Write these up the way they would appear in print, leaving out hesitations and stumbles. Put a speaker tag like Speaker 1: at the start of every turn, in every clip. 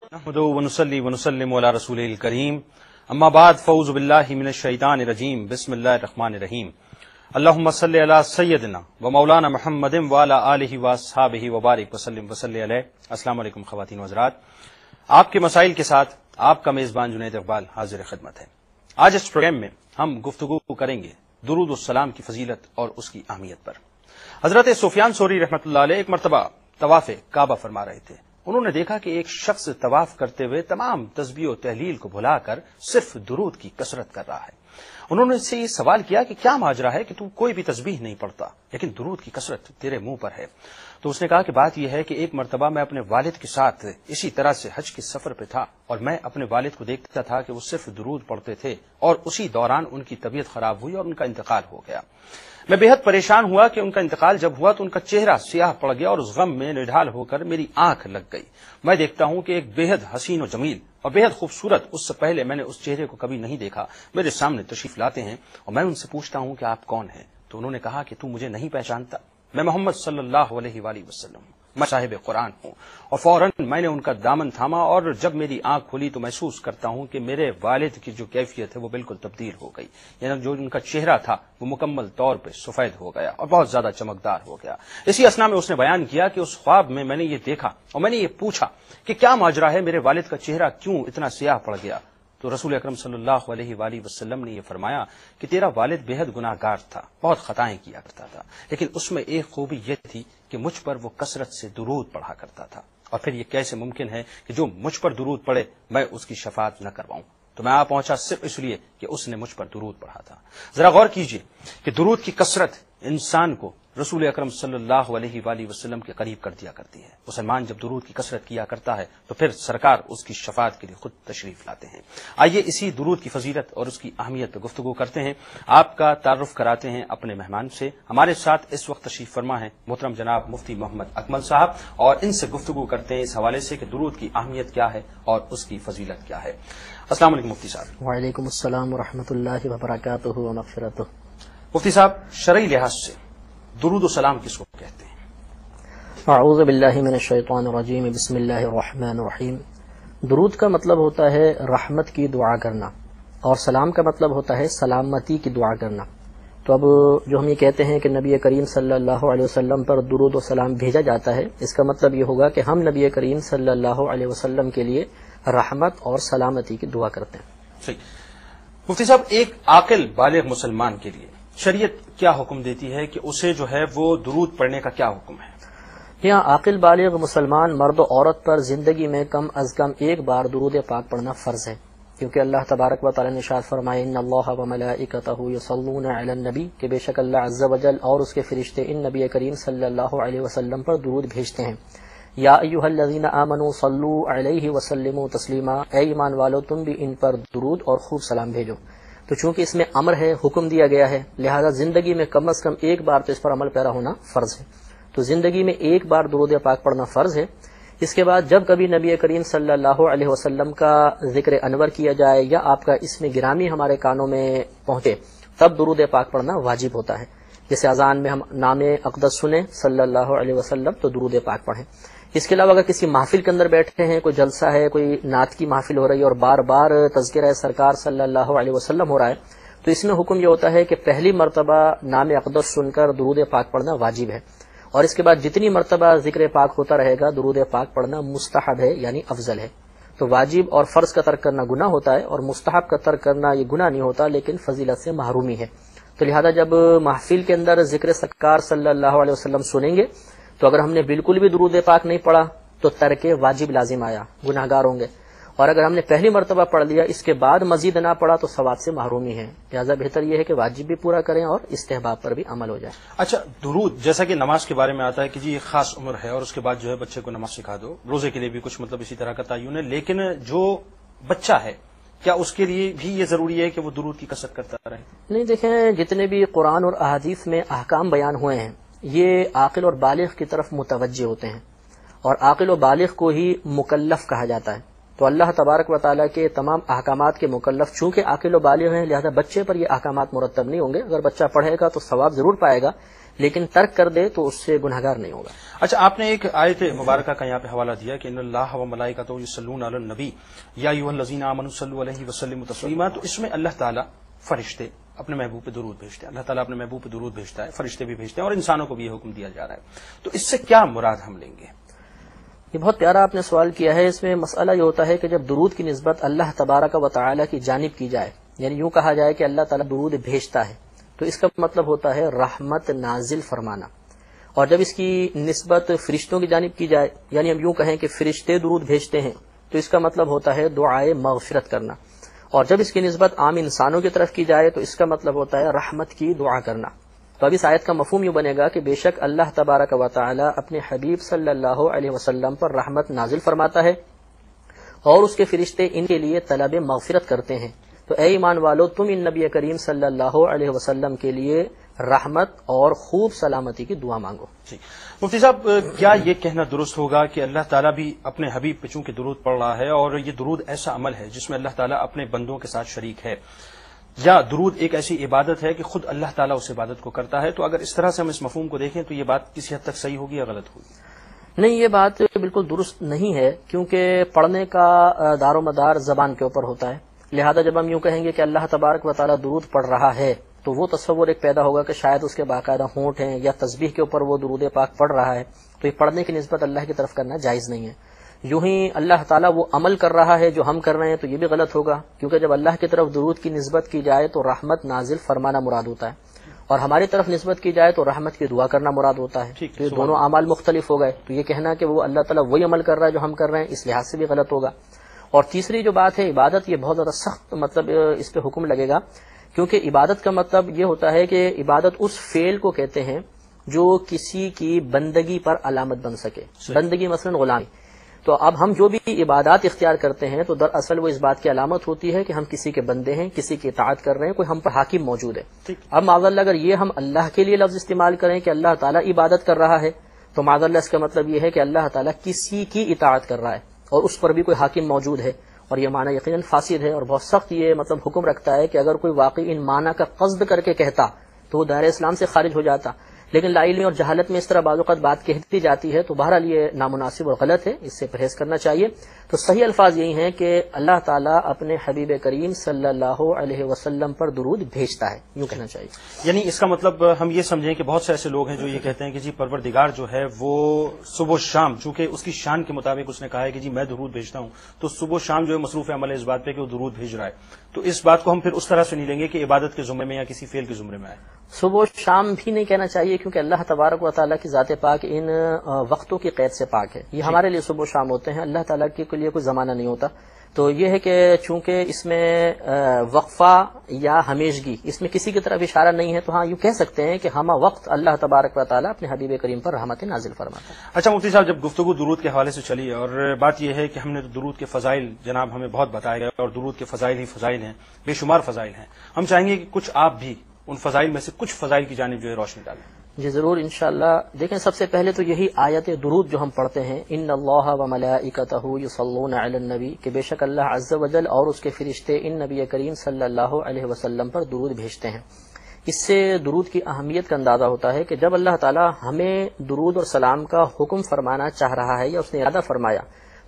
Speaker 1: نحمده ونصلي ونسلم على رسوله الكريم اما بعد فاعوذ بالله من الشیطان الرجیم بسم اللہ الرحمن الرحیم اللهم صل على سیدنا و مولانا محمد وعلى آلہ واصحابہ وبارک وسلم وصلی علیہ. السلام علیکم خواتین و حضرات، آپ کے مسائل کے ساتھ آپ کا میزبان جنید اقبال حاضر خدمت ہے. آج اس پروگرام میں ہم گفتگو کریں گے درود السلام کی فضیلت اور اس کی اہمیت پر. حضرت سفیان ثوری رحمۃ اللہ علیہ ایک مرتبہ طواف کعبہ فرما رہے تھے. انہوں نے دیکھا کہ ایک شخص طواف کرتے ہوئے تمام تسبیح و تحلیل کو بھلا کر صرف درود کی کثرت کر رہا ہے. انہوں نے اس سے یہ سوال کیا کہ کیا ماجرا ہے کہ تو کوئی بھی تسبیح نہیں پڑھتا لیکن درود کی کثرت تیرے منہ پر ہے؟ تو اس نے کہا کہ بات یہ ہے کہ ایک مرتبہ میں اپنے والد کے ساتھ اسی طرح سے حج کے سفر پہ تھا اور میں اپنے والد کو دیکھتا تھا کہ وہ صرف درود پڑھتے تھے اور اسی دوران ان کی طبیعت خراب ہوئی اور ان کا انتقال ہو گیا. میں بے حد پریشان ہوا کہ ان کا انتقال جب ہوا تو ان کا چہرہ سیاہ پڑ گیا اور اس غم میں نڈھال ہو کر میری آنکھ لگ گئی. میں دیکھتا ہوں کہ ایک بے حد حسین و جمیل اور بے حد خوبصورت، اس سے پہلے میں نے اس چہرے کو کبھی نہیں دیکھا، میرے سامنے تشریف لاتے ہیں اور میں ان سے پوچھتا ہوں کہ آپ کون ہیں؟ تو انہوں نے کہا کہ تو مجھے نہیں پہچانتا، میں محمد صلی اللہ علیہ وآلہ وسلم ہوں، میں صاحب قرآن ہوں. اور فوراً میں نے ان کا دامن تھاما اور جب میری آنکھ کھلی تو محسوس کرتا ہوں کہ میرے والد کی جو کیفیت ہے وہ بالکل تبدیل ہو گئی. یعنی جو ان کا چہرہ تھا وہ مکمل طور پہ سفید ہو گیا اور بہت زیادہ چمکدار ہو گیا. اسی اسنا میں اس نے بیان کیا کہ اس خواب میں میں نے یہ دیکھا اور میں نے یہ پوچھا کہ کیا ماجرا ہے، میرے والد کا چہرہ کیوں اتنا سیاہ پڑ گیا؟ تو رسول اکرم صلی اللہ علیہ وآلہ وسلم نے یہ فرمایا کہ تیرا والد بے حد گناہ گار تھا، بہت خطائیں کیا کرتا تھا، لیکن اس میں ایک خوبی یہ تھی کہ مجھ پر وہ کثرت سے درود پڑھا کرتا تھا. اور پھر یہ کیسے ممکن ہے کہ جو مجھ پر درود پڑھے میں اس کی شفاعت نہ کرواؤں؟ تو میں پہنچا صرف اس لیے کہ اس نے مجھ پر درود پڑھا تھا. ذرا غور کیجئے کہ درود کی کثرت انسان کو رسول اکرم صلی اللہ علیہ وآلہ وسلم کے قریب کر دیا کرتی ہے. مسلمان جب درود کی کثرت کیا کرتا ہے تو پھر سرکار اس کی شفاعت کے لیے خود تشریف لاتے ہیں. آئیے اسی درود کی فضیلت اور اس کی اہمیت پہ گفتگو کرتے ہیں. آپ کا تعارف کراتے ہیں اپنے مہمان سے. ہمارے ساتھ اس وقت تشریف فرما ہے محترم جناب مفتی محمد اکمل صاحب، اور ان سے گفتگو کرتے ہیں اس حوالے سے کہ درود کی اہمیت کیا ہے اور اس کی فضیلت کیا ہے. السلام علیکم مفتی صاحب.
Speaker 2: وعلیکم السلام ورحمۃ اللہ وبرکاتہ و مغفرتہ.
Speaker 1: مفتی صاحب، شرعی لحاظ سے درود و سلام کس کو کہتے ہیں؟
Speaker 2: اعوذ باللہ من الشیطان الرجیم بسم اللہ الرحمن الرحیم. درود کا مطلب ہوتا ہے رحمت کی دعا کرنا اور سلام کا مطلب ہوتا ہے سلامتی کی دعا کرنا. تو اب جو ہم یہ کہتے ہیں کہ نبی کریم صلی اللہ علیہ وسلم پر درود و سلام بھیجا جاتا ہے، اس کا مطلب یہ ہوگا کہ ہم نبی کریم صلی اللہ علیہ وسلم کے لیے رحمت اور سلامتی کی دعا کرتے ہیں.
Speaker 1: صحیح. مفتی صاحب، ایک عاقل بالغ مسلمان کے لیے شریعت کیا حکم دیتی ہے کہ اسے جو ہے وہ درود پڑھنے کا کیا حکم ہے؟
Speaker 2: یہاں عاقل بالغ مسلمان مرد و عورت پر زندگی میں کم از کم ایک بار درود پاک پڑھنا فرض ہے، کیونکہ اللہ تبارک و تعالی نے ارشاد فرمایا ان اللہ و ملائکتہ یصلون علی النبی، کہ بے شک اللہ عز و جل اور اس کے فرشتے ان نبی کریم صلی اللہ علیہ وسلم پر درود بھیجتے ہیں. یا ایھا الذین آمنوا صلوا علیہ وسلموا تسلیما، اے ایمان والو تم بھی ان پر درود اور خوب سلام بھیجو. تو چونکہ اس میں امر ہے، حکم دیا گیا ہے، لہذا زندگی میں کم از کم ایک بار تو اس پر عمل پیرا ہونا فرض ہے. تو زندگی میں ایک بار درود پاک پڑھنا فرض ہے. اس کے بعد جب کبھی نبی کریم صلی اللہ علیہ وسلم کا ذکر انور کیا جائے یا آپ کا اسم گرامی ہمارے کانوں میں پہنچے تب درود پاک پڑھنا واجب ہوتا ہے. جیسے اذان میں ہم نام اقدس سنیں صلی اللہ علیہ وسلم تو درود پاک پڑھیں. اس کے علاوہ اگر کسی محفل کے اندر بیٹھے ہیں، کوئی جلسہ ہے، کوئی نعت کی محفل ہو رہی ہے اور بار بار تذکرہ سرکار صلی اللہ علیہ وسلم ہو رہا ہے، تو اس میں حکم یہ ہوتا ہے کہ پہلی مرتبہ نام اقدس سن کر درود پاک پڑھنا واجب ہے، اور اس کے بعد جتنی مرتبہ ذکر پاک ہوتا رہے گا درود پاک پڑھنا مستحب ہے، یعنی افضل ہے. تو واجب اور فرض کا ترک کرنا گناہ ہوتا ہے اور مستحب کا ترک کرنا یہ گناہ نہیں ہوتا لیکن فضیلت سے محرومی ہے. تو لہذا جب محفل کے اندر ذکر سرکار صلی اللہ علیہ وسلم سنیں گے تو اگر ہم نے بالکل بھی درود پاک نہیں پڑھا تو ترک واجب لازم آیا، گناہ گار ہوں گے. اور اگر ہم نے پہلی مرتبہ پڑھ لیا اس کے بعد مزید نہ پڑھا تو ثواب سے محرومی ہے. لہٰذا بہتر یہ ہے کہ واجب بھی پورا کریں اور استحباب پر بھی عمل ہو جائے.
Speaker 1: اچھا، درود جیسا کہ نماز کے بارے میں آتا ہے کہ جی ایک خاص عمر ہے اور اس کے بعد جو ہے بچے کو نماز سکھا دو، روزے کے لیے بھی کچھ مطلب اسی طرح کا تعین ہے، لیکن جو بچہ ہے کیا اس کے لیے بھی یہ ضروری ہے کہ وہ درود کی کثرت کرتا رہے؟
Speaker 2: نہیں، دیکھیں جتنے بھی قرآن اور احادیث میں احکام بیان ہوئے ہیں یہ عاقل اور بالغ کی طرف متوجہ ہوتے ہیں، اور عاقل و بالغ کو ہی مکلف کہا جاتا ہے. تو اللہ تبارک و تعالیٰ کے تمام احکامات کے مکلف چونکہ عاقل و بالغ ہیں لہذا بچے پر یہ احکامات مرتب نہیں ہوں گے. اگر بچہ پڑھے گا تو ثواب ضرور پائے گا لیکن ترک کر دے تو اس سے گنہگار نہیں ہوگا۔
Speaker 1: اچھا، آپ نے ایک آیت مبارکہ کا یہاں پہ حوالہ دیا کہ ان اللہ و ملائکتہ یصلون علی النبی یا ایھا الذین آمنوا صلوا علیہ وسلموا تسلیما، تو اس میں اللہ تعالیٰ فرشتے اپنے محبوب پہ درود بھیجتے ہیں، اللہ تعالیٰ اپنے محبوب پہ درود بھیجتا ہے، فرشتے بھی بھیجتے ہیں، اور انسانوں کو بھی یہ حکم دیا جا رہا ہے، تو اس سے کیا مراد ہم لیں گے؟
Speaker 2: یہ بہت پیارا آپ نے سوال کیا ہے۔ اس میں مسئلہ یہ ہوتا ہے کہ جب درود کی نسبت اللہ تبارک و تعالی کی جانب کی جائے، یعنی یوں کہا جائے کہ اللہ تعالیٰ درود بھیجتا ہے، تو اس کا مطلب ہوتا ہے رحمت نازل فرمانا۔ اور جب اس کی نسبت فرشتوں کی جانب کی جائے، یعنی ہم یوں کہیں کہ فرشتے درود بھیجتے ہیں، تو اس کا مطلب ہوتا ہے دعائے مغفرت کرنا۔ اور جب اس کی نسبت عام انسانوں کی طرف کی جائے تو اس کا مطلب ہوتا ہے رحمت کی دعا کرنا۔ تو اب اس آیت کا مفہوم یوں بنے گا کہ بے شک اللہ تبارک و تعالی اپنے حبیب صلی اللہ علیہ وسلم پر رحمت نازل فرماتا ہے اور اس کے فرشتے ان کے لیے طلب مغفرت کرتے ہیں۔ تو اے ایمان والو، تم ان نبی کریم صلی اللہ علیہ وسلم کے لیے رحمت اور خوب سلامتی کی دعا مانگو۔
Speaker 1: جی مفتی صاحب، کیا یہ کہنا درست ہوگا کہ اللہ تعالیٰ بھی اپنے حبیب پہ چونکہ درود پڑھ رہا ہے، اور یہ درود ایسا عمل ہے جس میں اللہ تعالیٰ اپنے بندوں کے ساتھ شریک ہے، یا درود ایک ایسی عبادت ہے کہ خود اللہ تعالیٰ اس عبادت کو کرتا ہے؟ تو اگر اس طرح سے ہم اس مفہوم کو دیکھیں تو یہ بات کسی حد تک صحیح ہوگی یا غلط ہوگی؟
Speaker 2: نہیں، یہ بات بالکل درست نہیں ہے، کیونکہ پڑھنے کا دار و مدار زبان کے اوپر ہوتا ہے۔ لہذا جب ہم یوں کہیں گے کہ اللہ تبارک و تعالیٰ درود پڑھ رہا ہے، تو وہ تصور ایک پیدا ہوگا کہ شاید اس کے باقاعدہ ہونٹ ہیں یا تسبیح کے اوپر وہ درود پاک پڑھ رہا ہے، تو یہ پڑھنے کی نسبت اللہ کی طرف کرنا جائز نہیں ہے۔ یوں ہی اللہ تعالیٰ وہ عمل کر رہا ہے جو ہم کر رہے ہیں، تو یہ بھی غلط ہوگا، کیونکہ جب اللہ کی طرف درود کی نسبت کی جائے تو رحمت نازل فرمانا مراد ہوتا ہے، اور ہماری طرف نسبت کی جائے تو رحمت کی دعا کرنا مراد ہوتا ہے۔ تو یہ دونوں اعمال مختلف ہو گئے، تو یہ کہنا کہ وہ اللہ تعالیٰ وہی عمل کر رہا ہے جو ہم کر رہے ہیں، اس لحاظ سے بھی غلط ہوگا۔ اور تیسری جو بات ہے عبادت، یہ بہت زیادہ سخت مطلب اس پہ حکم لگے گا، کیونکہ عبادت کا مطلب یہ ہوتا ہے کہ عبادت اس فعل کو کہتے ہیں جو کسی کی بندگی پر علامت بن سکے، بندگی مثلا غلامی۔ تو اب ہم جو بھی عبادات اختیار کرتے ہیں تو دراصل وہ اس بات کی علامت ہوتی ہے کہ ہم کسی کے بندے ہیں، کسی کی اطاعت کر رہے ہیں، کوئی ہم پر حاکم موجود ہے۔ اب معاذ اللہ اگر یہ ہم اللہ کے لیے لفظ استعمال کریں کہ اللہ تعالیٰ عبادت کر رہا ہے، تو معاذ اللہ اس کا مطلب یہ ہے کہ اللہ تعالیٰ کسی کی اطاعت کر رہا ہے اور اس پر بھی کوئی حاکم موجود ہے، اور یہ معنی یقیناً فاسد ہے، اور بہت سخت یہ مطلب حکم رکھتا ہے کہ اگر کوئی واقعی ان معنی کا قصد کر کے کہتا تو وہ دائرہ اسلام سے خارج ہو جاتا، لیکن لا علمی اور جہالت میں اس طرح بعض اوقات بات کہہ دی جاتی ہے، تو بہرحال یہ نامناسب اور غلط ہے، اس سے پرہیز کرنا چاہیے۔ تو صحیح الفاظ یہی ہیں کہ اللہ تعالیٰ اپنے حبیب کریم صلی اللہ علیہ وسلم پر درود بھیجتا ہے، یوں کہنا چاہیے۔
Speaker 1: یعنی اس کا مطلب ہم یہ سمجھیں کہ بہت سے ایسے لوگ ہیں جو یہ کہتے ہیں کہ جی پروردگار جو ہے وہ صبح و شام، چونکہ اس کی شان کے مطابق اس نے کہا ہے کہ جی میں درود بھیجتا ہوں، تو صبح و شام جو ہے مصروف عمل ہے اس بات پہ کہ وہ درود بھیج رہا ہے، تو اس بات کو ہم پھر اس طرح سے نہیں لیں گے کہ عبادت کے زمرے میں یا کسی فعل کے زمرے میں آئے۔
Speaker 2: صبح و شام بھی نہیں کہنا چاہیے، کیونکہ اللہ تبارک و تعالیٰ کی ذات پاک ان وقتوں کی قید سے پاک ہے، یہ ہمارے لیے صبح و شام ہوتے ہیں، اللہ تعالیٰ کے لیے کوئی زمانہ نہیں ہوتا۔ تو یہ ہے کہ چونکہ اس میں وقفہ یا ہمیشگی اس میں کسی کی طرف اشارہ نہیں ہے، تو ہاں یوں کہہ سکتے ہیں کہ ہمہ وقت اللہ تبارک و تعالیٰ اپنے حبیب کریم پر رحمت نازل فرماتا ہے۔
Speaker 1: اچھا مفتی صاحب، جب گفتگو درود کے حوالے سے چلی اور بات یہ ہے کہ ہم نے درود کے فضائل جناب ہمیں بہت بتائے گئے، اور درود کے فضائل ہی فضائل ہیں، بے شمار فضائل ہیں، ہم چاہیں گے کہ کچھ آپ بھی ان فضائل میں سے کچھ فضائل کی جانب جو ہے روشنی ڈالیں۔
Speaker 2: جی ضرور، انشاءاللہ۔ دیکھیں، سب سے پہلے تو یہی آیت درود جو ہم پڑھتے ہیں، ان اللہ و ملائکتہ یصلون علی النبی، کہ بے شک اللہ عز و جل اور اس کے فرشتے ان نبی کریم صلی اللہ علیہ وسلم پر درود بھیجتے ہیں۔ اس سے درود کی اہمیت کا اندازہ ہوتا ہے کہ جب اللہ تعالی ہمیں درود اور سلام کا حکم فرمانا چاہ رہا ہے یا اس نے ارادہ فرمایا،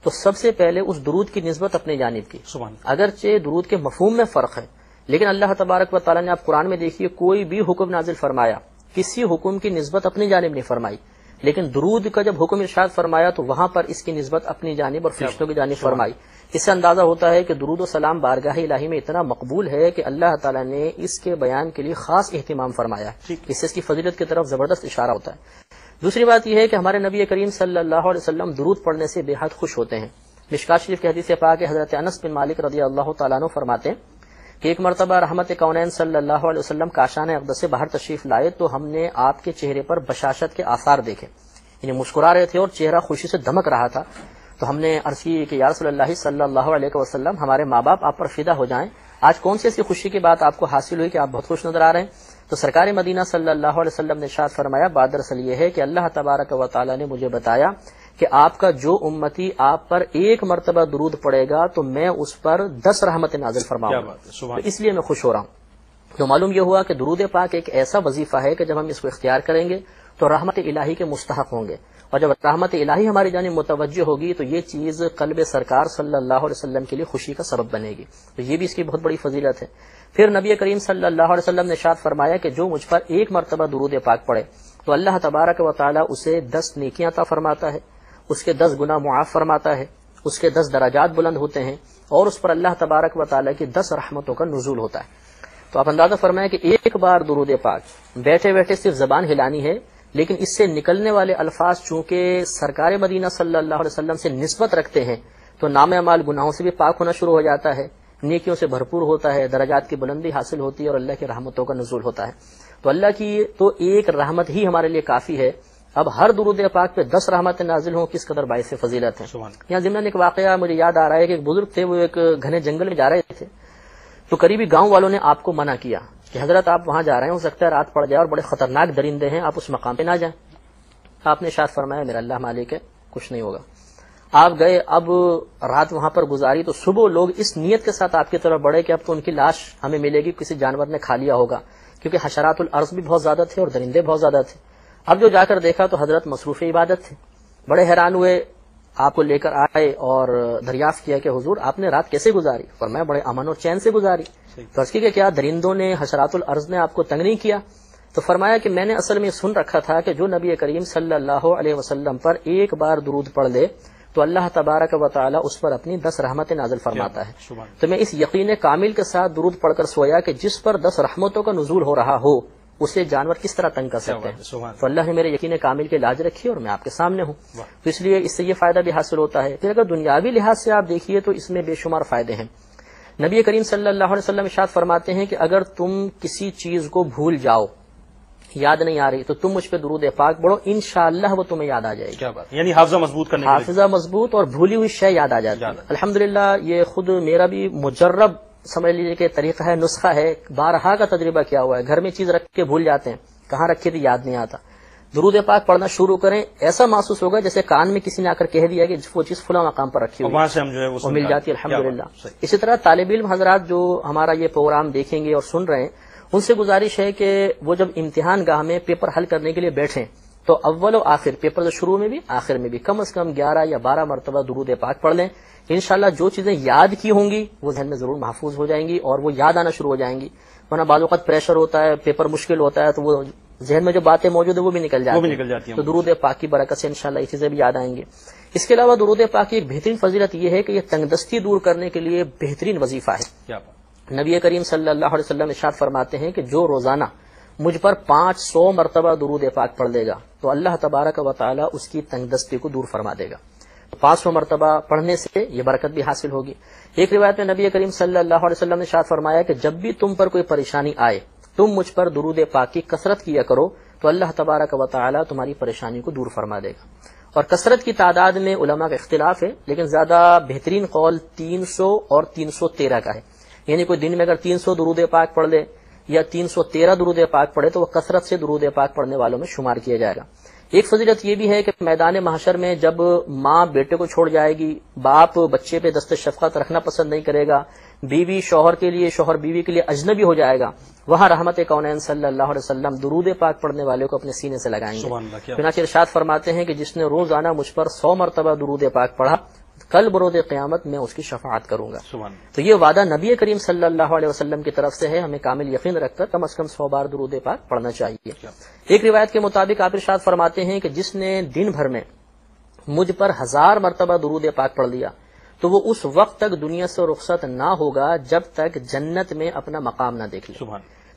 Speaker 2: تو سب سے پہلے اس درود کی نسبت اپنے جانب کی،
Speaker 1: سبحان اللہ۔
Speaker 2: اگرچہ درود کے مفہوم میں فرق ہے، لیکن اللہ تبارک و تعالیٰ نے آپ قرآن میں دیکھیے کوئی بھی حکم نازل فرمایا، کسی حکم کی نسبت اپنی جانب نہیں فرمائی، لیکن درود کا جب حکم ارشاد فرمایا تو وہاں پر اس کی نسبت اپنی جانب اور فرشتوں کی جانب فرمائی۔ اس سے اندازہ ہوتا ہے کہ درود و سلام بارگاہ الہی میں اتنا مقبول ہے کہ اللہ تعالیٰ نے اس کے بیان کے لیے خاص اہتمام فرمایا، اس سے اس کی فضیلت کی طرف زبردست اشارہ ہوتا ہے۔ دوسری بات یہ ہے کہ ہمارے نبی کریم صلی اللہ علیہ وسلم درود پڑھنے سے بے حد خوش ہوتے ہیں۔ مشکات شریف کی حدیث پاک حضرت انس بن مالک رضی اللہ تعالیٰ عنہ فرماتے ہیں کہ ایک مرتبہ رحمت کونین صلی اللہ علیہ وسلم کاشان اقدس سے باہر تشریف لائے تو ہم نے آپ کے چہرے پر بشاشت کے آثار دیکھے، یعنی مسکرا رہے تھے اور چہرہ خوشی سے دمک رہا تھا۔ تو ہم نے عرض کی کہ یا رسول اللہ صلی اللہ علیہ وسلم، ہمارے ماں باپ آپ پر فدا ہو جائیں، آج کون سی ایسی خوشی کی بات آپ کو حاصل ہوئی کہ آپ بہت خوش نظر آ رہے ہیں؟ تو سرکار مدینہ صلی اللہ علیہ وسلم نے ارشاد فرمایا، بات دراصل یہ ہے کہ اللہ تبارک و تعالی نے مجھے بتایا کہ آپ کا جو امتی آپ پر ایک مرتبہ درود پڑے گا تو میں اس پر 10 رحمت نازل فرماؤں گا، تو اس لیے میں خوش ہو رہا ہوں۔ تو معلوم یہ ہوا کہ درود پاک ایک ایسا وظیفہ ہے کہ جب ہم اس کو اختیار کریں گے تو رحمت الہی کے مستحق ہوں گے، اور جب رحمت الہی ہماری جانب متوجہ ہوگی تو یہ چیز قلب سرکار صلی اللہ علیہ وسلم کے لیے خوشی کا سبب بنے گی، تو یہ بھی اس کی بہت بڑی فضیلت ہے۔ پھر نبی کریم صلی اللہ علیہ وسلم نے ارشاد فرمایا کہ جو مجھ پر ایک مرتبہ درود پاک پڑھے تو اللہ تبارک و تعالی اسے 10 نیکیاں عطا فرماتا ہے، اس کے 10 گناہ معاف فرماتا ہے، اس کے 10 درجات بلند ہوتے ہیں، اور اس پر اللہ تبارک و تعالی کی 10 رحمتوں کا نزول ہوتا ہے۔ تو آپ اندازہ فرمائیں کہ ایک بار درود پاک بیٹھے بیٹھے صرف زبان ہلانی ہے، لیکن اس سے نکلنے والے الفاظ چونکہ سرکار مدینہ صلی اللہ علیہ وسلم سے نسبت رکھتے ہیں تو نام اعمال گناہوں سے بھی پاک ہونا شروع ہو جاتا ہے، نیکیوں سے بھرپور ہوتا ہے، درجات کی بلندی حاصل ہوتی ہے اور اللہ کی رحمتوں کا نزول ہوتا ہے۔ تو اللہ کی تو ایک رحمت ہی ہمارے لیے کافی ہے، اب ہر درود پاک پہ 10 رحمتیں نازل ہوں، کس قدر باعث فضیلت ہے۔ یہاں ضمن ایک واقعہ مجھے یاد آ رہا ہے کہ ایک بزرگ تھے، وہ ایک گھنے جنگل میں جا رہے تھے، تو قریبی گاؤں والوں نے آپ کو منع کیا کہ حضرت آپ وہاں جا رہے ہیں، ہو سکتا ہے رات پڑ جائے اور بڑے خطرناک درندے ہیں، آپ اس مقام پہ نہ جائیں۔ آپ نے ارشاد فرمایا میرا اللہ مالک ہے، کچھ نہیں ہوگا۔ آپ گئے، اب رات وہاں پر گزاری تو صبح لوگ اس نیت کے ساتھ آپ کی طرف بڑھے کہ اب تو ان کی لاش ہمیں ملے گی، کسی جانور نے کھا لیا ہوگا، کیونکہ حشرات الارض بھی بہت زیادہ تھے اور درندے بہت زیادہ تھے۔ اب جو جا کر دیکھا تو حضرت مصروف عبادت تھے، بڑے حیران ہوئے، آپ کو لے کر آئے اور دریافت کیا کہ حضور آپ نے رات کیسے گزاری؟ فرمایا بڑے امن اور چین سے گزاری۔ تو عرض کی کہ کیا درندوں نے، حشرات الارض نے آپ کو تنگ نہیں کیا؟ تو فرمایا کہ میں نے اصل میں سن رکھا تھا کہ جو نبی کریم صلی اللہ علیہ وسلم پر ایک بار درود پڑھ لے تو اللہ تبارک و تعالی اس پر اپنی 10 رحمتیں نازل فرماتا ہے۔ تو میں اس یقین کامل کے ساتھ درود پڑھ کر سویا کہ جس پر 10 رحمتوں کا نزول ہو رہا ہو اسے جانور کس طرح تنگ کر سکتے ہیں؟ تو اللہ نے میرے یقین کامل کے لاج رکھی اور میں آپ کے سامنے ہوں، تو اس لیے اس سے یہ فائدہ بھی حاصل ہوتا ہے۔ پھر اگر دنیاوی لحاظ سے آپ دیکھیے تو اس میں بے شمار فائدے ہیں۔ نبی کریم صلی اللہ علیہ وسلم ارشاد فرماتے ہیں کہ اگر تم کسی چیز کو بھول جاؤ، یاد نہیں آ رہی، تو تم مجھ پہ درود پاک پڑھو، انشاءاللہ وہ تمہیں یاد آ جائے گی۔
Speaker 1: کیا بات، یعنی حافظہ مضبوط کرنے کے لیے،
Speaker 2: حافظہ مضبوط اور بھولی ہوئی شے یاد آ جاتی ہے۔ الحمدللہ یہ خود میرا بھی مجرب سمجھ لیجیے کہ طریقہ ہے، نسخہ ہے، بارہا کا تجربہ کیا ہوا ہے۔ گھر میں چیز رکھ کے بھول جاتے ہیں، کہاں رکھی تھی یاد نہیں آتا، درود پاک پڑھنا شروع کریں، ایسا محسوس ہوگا جیسے کان میں کسی نے آ کر کہہ دیا کہ وہ چیز فلاں مقام پر رکھی ہوئی،
Speaker 1: وہاں سے ہم جو ہے وہ
Speaker 2: مل جاتی ہے الحمدللہ۔ اسی طرح طالب علم حضرات جو ہمارا یہ پروگرام دیکھیں گے اور سن رہے ہیں، ان سے گزارش ہے کہ وہ جب امتحان گاہ میں پیپر حل کرنے کے لیے بیٹھیں تو اول و آخر، پیپر سے شروع میں بھی آخر میں بھی کم از کم 11 یا 12 مرتبہ درود پاک پڑھ لیں۔ انشاءاللہ جو چیزیں یاد کی ہوں گی وہ ذہن میں ضرور محفوظ ہو جائیں گی اور وہ یاد آنا شروع ہو جائیں گی، ورنہ بعض اوقات پریشر ہوتا ہے، پیپر مشکل ہوتا ہے تو وہ ذہن میں جو باتیں موجود ہیں وہ بھی نکل جاتی ہیں، تو درود پاک کی برکت سے انشاءاللہ یہ چیزیں بھی یاد آئیں گی۔ اس کے علاوہ درود پاک کی ایک بہترین فضیلت یہ ہے کہ یہ تنگ دستی دور کرنے کے لیے بہترین وظیفہ ہے۔ نبی کریم صلی اللہ علیہ وسلم ارشاد فرماتے ہیں کہ جو روزانہ مجھ پر 500 مرتبہ درود پاک پڑھ لے گا تو اللہ تبارک و تعالی اس کی تنگ دستی کو دور فرما دے گا۔ 500 مرتبہ پڑھنے سے یہ برکت بھی حاصل ہوگی۔ ایک روایت میں نبی کریم صلی اللہ علیہ وسلم نے ارشاد فرمایا کہ جب بھی تم پر کوئی پریشانی آئے تم مجھ پر درود پاک کی کثرت کیا کرو تو اللہ تبارک و تعالی تمہاری پریشانی کو دور فرما دے گا۔ اور کثرت کی تعداد میں علماء کا اختلاف ہے، لیکن زیادہ بہترین قول 300 اور 313 کا ہے، یعنی کوئی دن میں اگر 300 درود پاک پڑھ لے یا 313 درود پاک پڑھے تو وہ کثرت سے درود پاک پڑھنے والوں میں شمار کیا جائے گا۔ ایک فضیلت یہ بھی ہے کہ میدان محشر میں جب ماں بیٹے کو چھوڑ جائے گی، باپ بچے پہ دست شفقت رکھنا پسند نہیں کرے گا، بیوی شوہر کے لیے، شوہر بیوی کے لیے اجنبی ہو جائے گا، وہاں رحمت کونین صلی اللہ علیہ وسلم درود پاک پڑھنے والے کو اپنے سینے سے لگائیں گے۔ چنانچہ ارشاد فرماتے ہیں کہ جس نے روزانہ مجھ پر 100 مرتبہ درود پاک پڑھا کل بروز قیامت میں اس کی شفاعت کروں گا۔ تو یہ وعدہ نبی کریم صلی اللہ علیہ وسلم کی طرف سے ہے، ہمیں کامل یقین رکھ کر کم از کم 100 بار درود پاک پڑھنا چاہیے۔ ایک روایت کے مطابق آپ ارشاد فرماتے ہیں کہ جس نے دن بھر میں مجھ پر 1000 مرتبہ درود پاک پڑھ لیا تو وہ اس وقت تک دنیا سے رخصت نہ ہوگا جب تک جنت میں اپنا مقام نہ دیکھ لے۔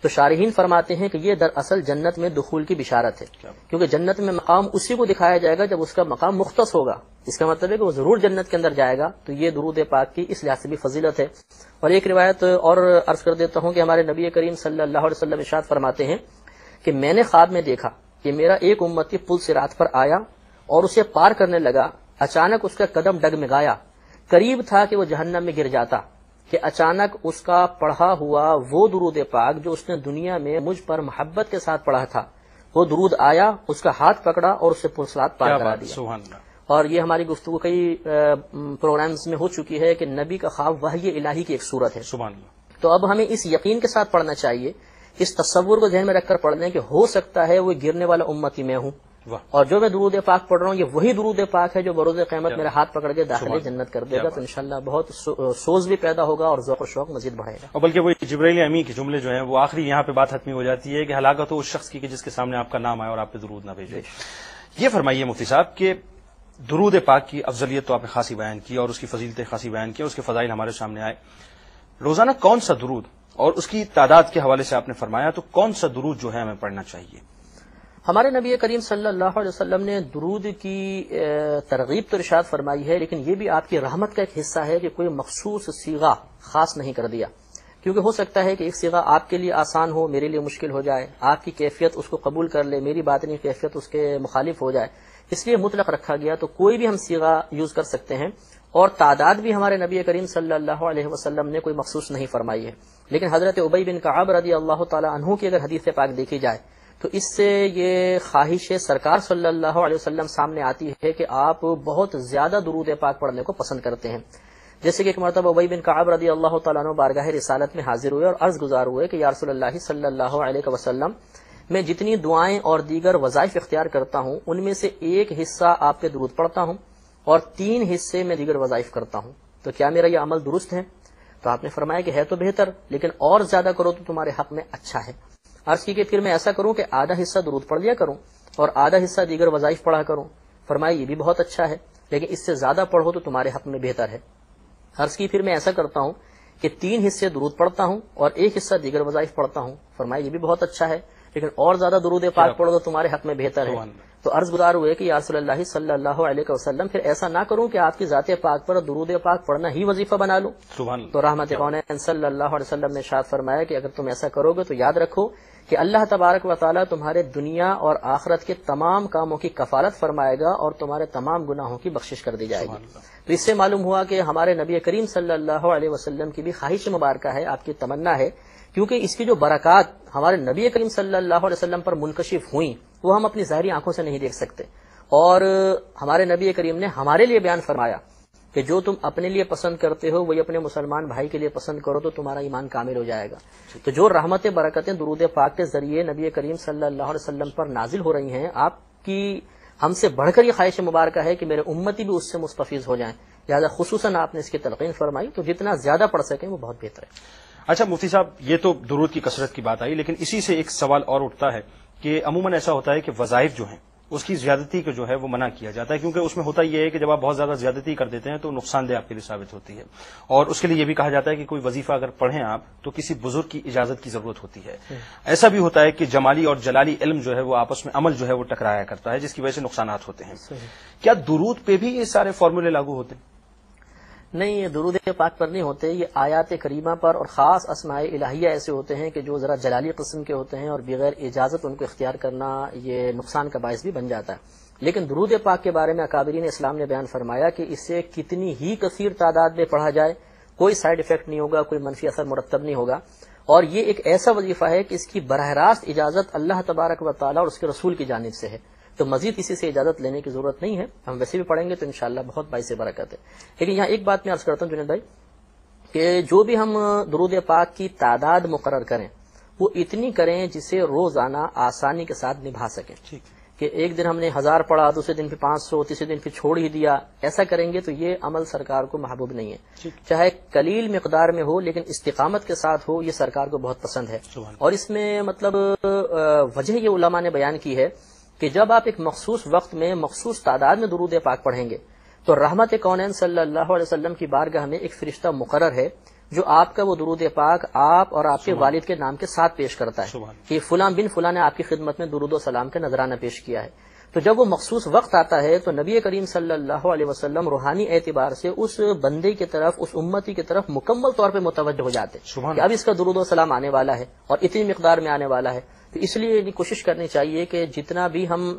Speaker 2: تو شارحین فرماتے ہیں کہ یہ دراصل جنت میں دخول کی بشارت ہے، کیونکہ جنت میں مقام اسی کو دکھایا جائے گا جب اس کا مقام مختص ہوگا، اس کا مطلب ہے کہ وہ ضرور جنت کے اندر جائے گا۔ تو یہ درود پاک کی اس لحاظ سے بھی فضیلت ہے۔ اور ایک روایت اور عرض کر دیتا ہوں کہ ہمارے نبی کریم صلی اللہ علیہ وسلم ارشاد فرماتے ہیں کہ میں نے خواب میں دیکھا کہ میرا ایک امتی پل صراط پر آیا اور اسے پار کرنے لگا، اچانک اس کا قدم ڈگمگایا، قریب تھا کہ وہ جہنم میں گر جاتا کہ اچانک اس کا پڑھا ہوا وہ درود پاک جو اس نے دنیا میں مجھ پر محبت کے ساتھ پڑھا تھا وہ درود آیا، اس کا ہاتھ پکڑا اور اسے پل صراط پار کرا دیا۔ اور یہ ہماری گفتگو کئی پروگرامز میں ہو چکی ہے کہ نبی کا خواب وحی الہی کی ایک صورت ہے۔ تو اب ہمیں اس یقین کے ساتھ پڑھنا چاہیے اس تصور کو ذہن میں رکھ کر پڑھ لیں کہ ہو سکتا ہے وہ گرنے والا امتی میں ہوں، اور جو میں درود پاک پڑھ رہا ہوں یہ وہی درود پاک ہے جو بروز قیامت میرا ہاتھ پکڑ کے داخل جنت کر دے گا، تو انشاءاللہ بہت سوز بھی پیدا ہوگا اور ذوق و شوق مزید بڑھے گا۔
Speaker 1: اور بلکہ وہ جبرائیل امی کے جملے جو ہیں وہ آخری یہاں پہ بات ختم ہو جاتی ہے کہ ہلاکت ہو اس شخص کی کہ جس کے سامنے آپ کا نام آئے اور آپ پہ درود نہ بھیجے۔ یہ فرمائیے مفتی صاحب کہ درود پاک کی افضلیت تو آپ نے خاصی بیان کی اور اس کی فضیلتیں خاصی بیان کی اور اس کے فضائل ہمارے سامنے آئے، روزانہ کون سا درود اور اس کی تعداد کے حوالے سے آپ نے فرمایا، تو کون سا درود جو ہے ہمیں پڑھنا چاہیے؟
Speaker 2: ہمارے نبی کریم صلی اللہ علیہ وسلم نے درود کی ترغیب تو ارشاد فرمائی ہے، لیکن یہ بھی آپ کی رحمت کا ایک حصہ ہے کہ کوئی مخصوص صیغہ خاص نہیں کر دیا، کیونکہ ہو سکتا ہے کہ ایک صیغہ آپ کے لیے آسان ہو، میرے لیے مشکل ہو جائے، آپ کی کیفیت اس کو قبول کر لے، میری باطنی کیفیت اس کے مخالف ہو جائے، اس لیے مطلق رکھا گیا، تو کوئی بھی ہم صیغہ یوز کر سکتے ہیں، اور تعداد بھی ہمارے نبی کریم صلی اللہ علیہ وسلم نے کوئی مخصوص نہیں فرمائی ہے۔ لیکن حضرت ابی بن کعب رضی اللہ تعالی عنہ کی اگر حدیث پاک دیکھی جائے تو اس سے یہ خواہش سرکار صلی اللہ علیہ وسلم سامنے آتی ہے کہ آپ بہت زیادہ درود پاک پڑھنے کو پسند کرتے ہیں، جیسے کہ ایک مرتبہ ابی بن کعب رضی اللہ تعالیٰ عنہ بارگاہ رسالت میں حاضر ہوئے اور عرض گزار ہوئے کہ یا رسول اللہ صلی اللہ علیہ وسلم، میں جتنی دعائیں اور دیگر وظائف اختیار کرتا ہوں ان میں سے ایک حصہ آپ پہ درود پڑھتا ہوں اور 3 حصے میں دیگر وظائف کرتا ہوں، تو کیا میرا یہ عمل درست ہے؟ تو آپ نے فرمایا کہ ہے تو بہتر، لیکن اور زیادہ کرو تو تمہارے حق میں اچھا ہے۔ عرض کی کہ پھر میں ایسا کروں کہ آدھا حصہ درود پڑھ لیا کروں اور آدھا حصہ دیگر وظائف پڑھا کروں؟ فرمایا یہ بھی بہت اچھا ہے، لیکن اس سے زیادہ پڑھو تو تمہارے حق میں بہتر ہے۔ عرض کی پھر میں ایسا کرتا ہوں کہ 3 حصے درود پڑھتا ہوں اور 1 حصہ دیگر وظائف پڑھتا ہوں۔ فرمایا یہ بھی بہت اچھا ہے، لیکن اور زیادہ درود پاک پڑھو تو تمہارے حق میں بہتر ہے۔ تو عرض گزار ہوئے کہ یا رسول اللہ صلی اللہ علیہ وسلم، پھر ایسا نہ کروں کہ آپ کی ذات پاک پر درود پاک پڑھنا ہی وظیفہ بنا لوں؟ تو رحمت کونین صلی اللہ علیہ وسلم نے ارشاد فرمایا کہ اگر تم ایسا کرو گے تو یاد رکھو کہ اللہ تبارک و تعالیٰ تمہارے دنیا اور آخرت کے تمام کاموں کی کفالت فرمائے گا اور تمہارے تمام گناہوں کی بخشش کر دی جائے گی۔ تو اس سے معلوم ہوا کہ ہمارے نبی کریم صلی اللہ علیہ وسلم کی بھی خواہش مبارکہ ہے، آپ کی تمنا ہے، کیونکہ اس کی جو برکات ہمارے نبی کریم صلی اللہ علیہ وسلم پر منکشف ہوئیں وہ ہم اپنی ظاہری آنکھوں سے نہیں دیکھ سکتے، اور ہمارے نبی کریم نے ہمارے لیے بیان فرمایا کہ جو تم اپنے لیے پسند کرتے ہو وہی اپنے مسلمان بھائی کے لیے پسند کرو تو تمہارا ایمان کامل ہو جائے گا۔ تو جو رحمت برکتیں درود پاک کے ذریعے نبی کریم صلی اللہ علیہ وسلم پر نازل ہو رہی ہیں، آپ کی ہم سے بڑھ کر یہ خواہش مبارکہ ہے کہ میرے امتی بھی اس سے مستفیض ہو جائیں، لہٰذا خصوصاً آپ نے اس کی تلقین فرمائی، تو جتنا زیادہ پڑھ سکیں وہ بہت بہتر ہے۔
Speaker 1: اچھا مفتی صاحب، یہ تو درود کی کثرت کی بات آئی، لیکن اسی سے ایک سوال اور اٹھتا ہے کہ عموماً ایسا ہوتا ہے کہ وظائف جو ہیں اس کی زیادتی کو جو ہے وہ منع کیا جاتا ہے، کیونکہ اس میں ہوتا یہ ہے کہ جب آپ بہت زیادہ زیادتی کر دیتے ہیں تو نقصان دہ آپ کے لیے ثابت ہوتی ہے، اور اس کے لیے یہ بھی کہا جاتا ہے کہ کوئی وظیفہ اگر پڑھیں آپ تو کسی بزرگ کی اجازت کی ضرورت ہوتی ہے۔ ایسا بھی ہوتا ہے کہ جمالی اور جلالی علم جو ہے وہ آپس میں عمل جو ہے وہ ٹکرایا کرتا ہے، جس کی وجہ سے نقصانات ہوتے ہیں۔ کیا درود پہ بھی یہ سارے فارمولے لاگو ہوتے ہیں؟
Speaker 2: نہیں، یہ درود پاک پر نہیں ہوتے، یہ آیات کریمہ پر اور خاص اسماء الہیہ ایسے ہوتے ہیں کہ جو ذرا جلالی قسم کے ہوتے ہیں اور بغیر اجازت ان کو اختیار کرنا یہ نقصان کا باعث بھی بن جاتا ہے۔ لیکن درود پاک کے بارے میں اکابرین اسلام نے بیان فرمایا کہ اسے کتنی ہی کثیر تعداد میں پڑھا جائے کوئی سائیڈ افیکٹ نہیں ہوگا، کوئی منفی اثر مرتب نہیں ہوگا، اور یہ ایک ایسا وظیفہ ہے کہ اس کی براہ راست اجازت اللہ تبارک و تعالیٰ اور اس کے رسول کی جانب سے ہے، تو مزید کسی سے اجازت لینے کی ضرورت نہیں ہے۔ ہم ویسے بھی پڑھیں گے تو انشاءاللہ بہت باعث برکت ہے۔ لیکن یہاں ایک بات میں عرض کرتا ہوں جنید بھائی کہ جو بھی ہم درود پاک کی تعداد مقرر کریں وہ اتنی کریں جسے روزانہ آسانی کے ساتھ نبھا سکیں، کہ ایک دن ہم نے 1000 پڑھا، دوسرے دن پھر 500، تیسرے دن پھر چھوڑ ہی دیا، ایسا کریں گے تو یہ عمل سرکار کو محبوب نہیں ہے۔ چاہے قلیل مقدار میں ہو لیکن استقامت کے ساتھ ہو، یہ سرکار کو بہت پسند ہے۔ اور اس میں مطلب وجہ یہ علماء نے بیان کی ہے کہ جب آپ ایک مخصوص وقت میں مخصوص تعداد میں درود پاک پڑھیں گے تو رحمت کونین صلی اللہ علیہ وسلم کی بارگاہ میں ایک فرشتہ مقرر ہے جو آپ کا وہ درود پاک آپ اور آپ کے والد کے نام کے ساتھ پیش کرتا ہے کہ فلاں بن فلاں نے آپ کی خدمت میں درود و سلام کا نذرانہ پیش کیا ہے۔ تو جب وہ مخصوص وقت آتا ہے تو نبی کریم صلی اللہ علیہ وسلم روحانی اعتبار سے اس بندے کی طرف، اس امتی کی طرف مکمل طور پہ متوجہ ہو جاتے ہیں کہ اب اس کا درود و سلام آنے والا ہے اور اتنی مقدار میں آنے والا ہے۔ تو اس لیے کوشش کرنی چاہیے کہ جتنا بھی ہم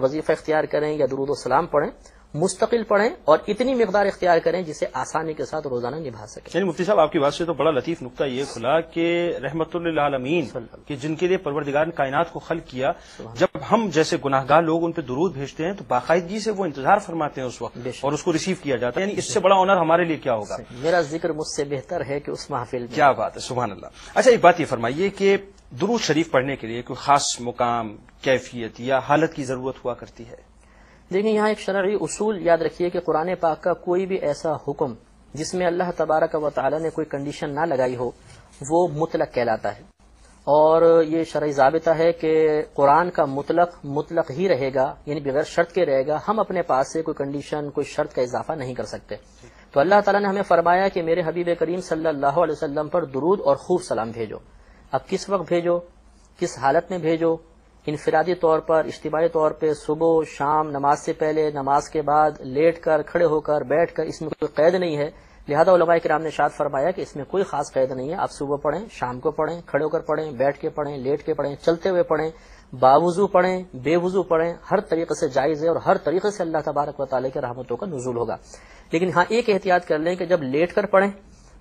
Speaker 2: وظیفہ اختیار کریں یا درود و سلام پڑھیں مستقل پڑھیں اور اتنی مقدار اختیار کریں جسے آسانی کے ساتھ روزانہ نبھا سکیں۔
Speaker 1: یعنی مفتی صاحب آپ کی بات سے تو بڑا لطیف نقطہ یہ کھلا کہ رحمت للعالمین کہ جن کے لیے پروردگار نے کائنات کو خلق کیا، جب ہم جیسے گناہگار لوگ ان پہ درود بھیجتے ہیں تو باقاعدگی سے وہ انتظار فرماتے ہیں اس وقت اور اس کو ریسیو کیا جاتا ہے، یعنی اس سے بڑا آنر ہمارے لیے کیا ہوگا؟
Speaker 2: میرا ذکر مجھ سے بہتر ہے کہ اس محفل میں۔
Speaker 1: کیا بات ہے، سبحان اللہ۔ اچھا ایک بات یہ فرمائیے کہ درود شریف پڑھنے کے لیے کوئی خاص مقام، کیفیت یا حالت کی ضرورت ہوا کرتی ہے؟
Speaker 2: دیکھیں، یہاں ایک شرعی اصول یاد رکھیے کہ قرآن پاک کا کوئی بھی ایسا حکم جس میں اللہ تبارک و تعالی نے کوئی کنڈیشن نہ لگائی ہو وہ مطلق کہلاتا ہے، اور یہ شرعی ضابطہ ہے کہ قرآن کا مطلق ہی رہے گا، یعنی بغیر شرط کے رہے گا. ہم اپنے پاس سے کوئی کنڈیشن، کوئی شرط کا اضافہ نہیں کر سکتے. تو اللہ تعالیٰ نے ہمیں فرمایا کہ میرے حبیب کریم صلی اللہ علیہ وسلم پر درود اور خوب سلام بھیجو. اب کس وقت بھیجو، کس حالت میں بھیجو؟ انفرادی طور پر، اجتماعی طور پہ، صبح، شام، نماز سے پہلے، نماز کے بعد، لیٹ کر، کھڑے ہو کر، بیٹھ کر، اس میں کوئی قید نہیں ہے. لہذا علماء کرام نے ارشاد فرمایا کہ اس میں کوئی خاص قید نہیں ہے. آپ صبح پڑھیں، شام کو پڑھیں، کھڑے ہو کر پڑھیں، بیٹھ کے پڑھیں، لیٹ کے پڑھیں، چلتے ہوئے پڑھیں، باوضو پڑھیں، بے وضو پڑھیں، ہر طریقے سے جائز ہے اور ہر طریقے سے اللہ تبارک و تعالیٰ کی رحمتوں کا نزول ہوگا. لیکن ہاں ایک احتیاط کر لیں کہ جب لیٹ کر پڑھیں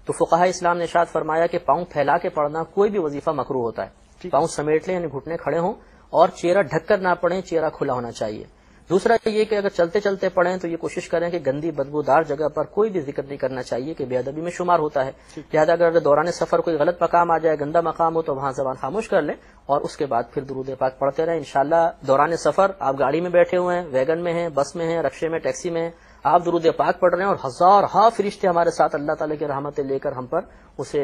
Speaker 2: تو فقہاء اسلام نے ارشاد فرمایا کہ پاؤں پھیلا کے پڑھنا کوئی بھی وظیفہ مکروہ ہوتا ہے. پاؤں سمیٹ لیں، یعنی گھٹنے کھڑے ہوں، اور چہرہ ڈھک کر نہ پڑھیں، چہرہ کھلا ہونا چاہیے. دوسرا یہ کہ اگر چلتے چلتے پڑھیں تو یہ کوشش کریں کہ گندی بدبودار جگہ پر کوئی بھی ذکر نہیں کرنا چاہیے کہ بے ادبی میں شمار ہوتا ہے. لہذا اگر دوران سفر کوئی غلط مقام آ جائے، گندا مقام ہو، تو وہاں زبان خاموش کر لیں اور اس کے بعد پھر درود پاک پڑھتے رہیں. انشاءاللہ دوران سفر آپ گاڑی میں بیٹھے ہوئے ہیں، ویگن میں ہیں، بس میں ہیں، رکشے میں، ٹیکسی میں ہیں، آپ درود پاک پڑھ رہے ہیں اور ہزاروں فرشتے ہمارے ساتھ اللہ تعالیٰ کی رحمتیں لے کر ہم پر اسے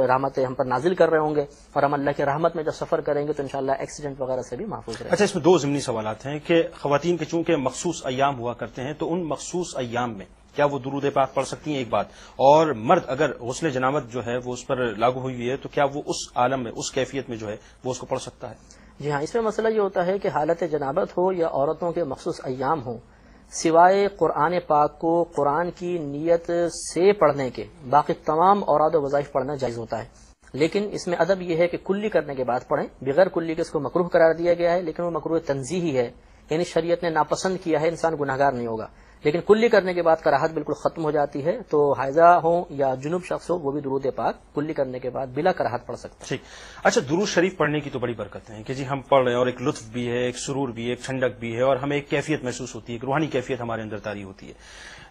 Speaker 2: رحمتیں ہم پر نازل کر رہے ہوں گے، اور ہم اللہ کی رحمت میں جب سفر کریں گے تو انشاءاللہ ایکسیڈنٹ وغیرہ سے بھی محفوظ رہیں گے.
Speaker 1: اچھا، اس میں دو ضمنی سوالات ہیں کہ خواتین کے چونکہ مخصوص ایام ہوا کرتے ہیں تو ان مخصوص ایام میں کیا وہ درود پاک پڑھ سکتی ہیں، ایک بات، اور مرد اگر غسل جنابت جو ہے وہ اس پر لاگو ہوئی ہے تو کیا وہ اس عالم میں، اس کیفیت میں جو ہے وہ اس کو پڑھ سکتا ہے؟
Speaker 2: جی ہاں، اس میں مسئلہ یہ ہوتا ہے کہ حالت جنابت ہو یا عورتوں کے مخصوص ایام ہوں، سوائے قرآن پاک کو قرآن کی نیت سے پڑھنے کے باقی تمام اوراد و وظائف پڑھنا جائز ہوتا ہے. لیکن اس میں ادب یہ ہے کہ کلی کرنے کے بعد پڑھیں. بغیر کلی کے اس کو مکروہ قرار دیا گیا ہے، لیکن وہ مکروہ تنزیہی ہے، یعنی شریعت نے ناپسند کیا ہے، انسان گناہگار نہیں ہوگا. لیکن کلی کرنے کے بعد کراہت بالکل ختم ہو جاتی ہے. تو حائضہ ہوں یا جنوب شخص ہو وہ بھی درود پاک کلی کرنے کے بعد بلا کراہت پڑھ سکتا ہے.
Speaker 1: ٹھیک. اچھا، درود شریف پڑھنے کی تو بڑی برکت ہے کہ جی ہم پڑھ رہے ہیں اور ایک لطف بھی ہے، ایک سرور بھی ہے، ایک ٹھنڈک بھی ہے، اور ہمیں ایک کیفیت محسوس ہوتی ہے، ایک روحانی کیفیت ہمارے اندر طاری ہوتی ہے.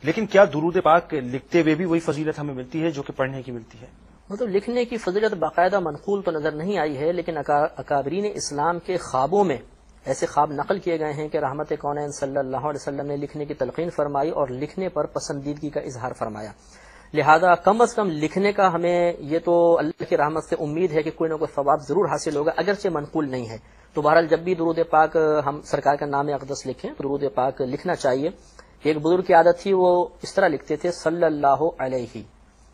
Speaker 1: لیکن کیا درود پاک لکھتے ہوئے بھی وہی فضیلت ہمیں ملتی ہے جو کہ پڑھنے کی ملتی ہے؟
Speaker 2: مطلب لکھنے کی فضیلت باقاعدہ منقول تو نظر نہیں آئی ہے، لیکن اکابرین اسلام کے خوابوں میں ایسے خواب نقل کیے گئے ہیں کہ رحمت کونین صلی اللہ علیہ وسلم نے لکھنے کی تلقین فرمائی اور لکھنے پر پسندیدگی کا اظہار فرمایا. لہذا کم از کم لکھنے کا ہمیں یہ تو اللہ کی رحمت سے امید ہے کہ کوئی نہ کوئی ثواب ضرور حاصل ہوگا، اگرچہ منقول نہیں ہے. تو بہرحال جب بھی درود پاک ہم سرکار کا نام اقدس لکھیں، درود پاک لکھنا چاہیے. ایک بزرگ کی عادت تھی، وہ اس طرح لکھتے تھے صلی اللہ علیہ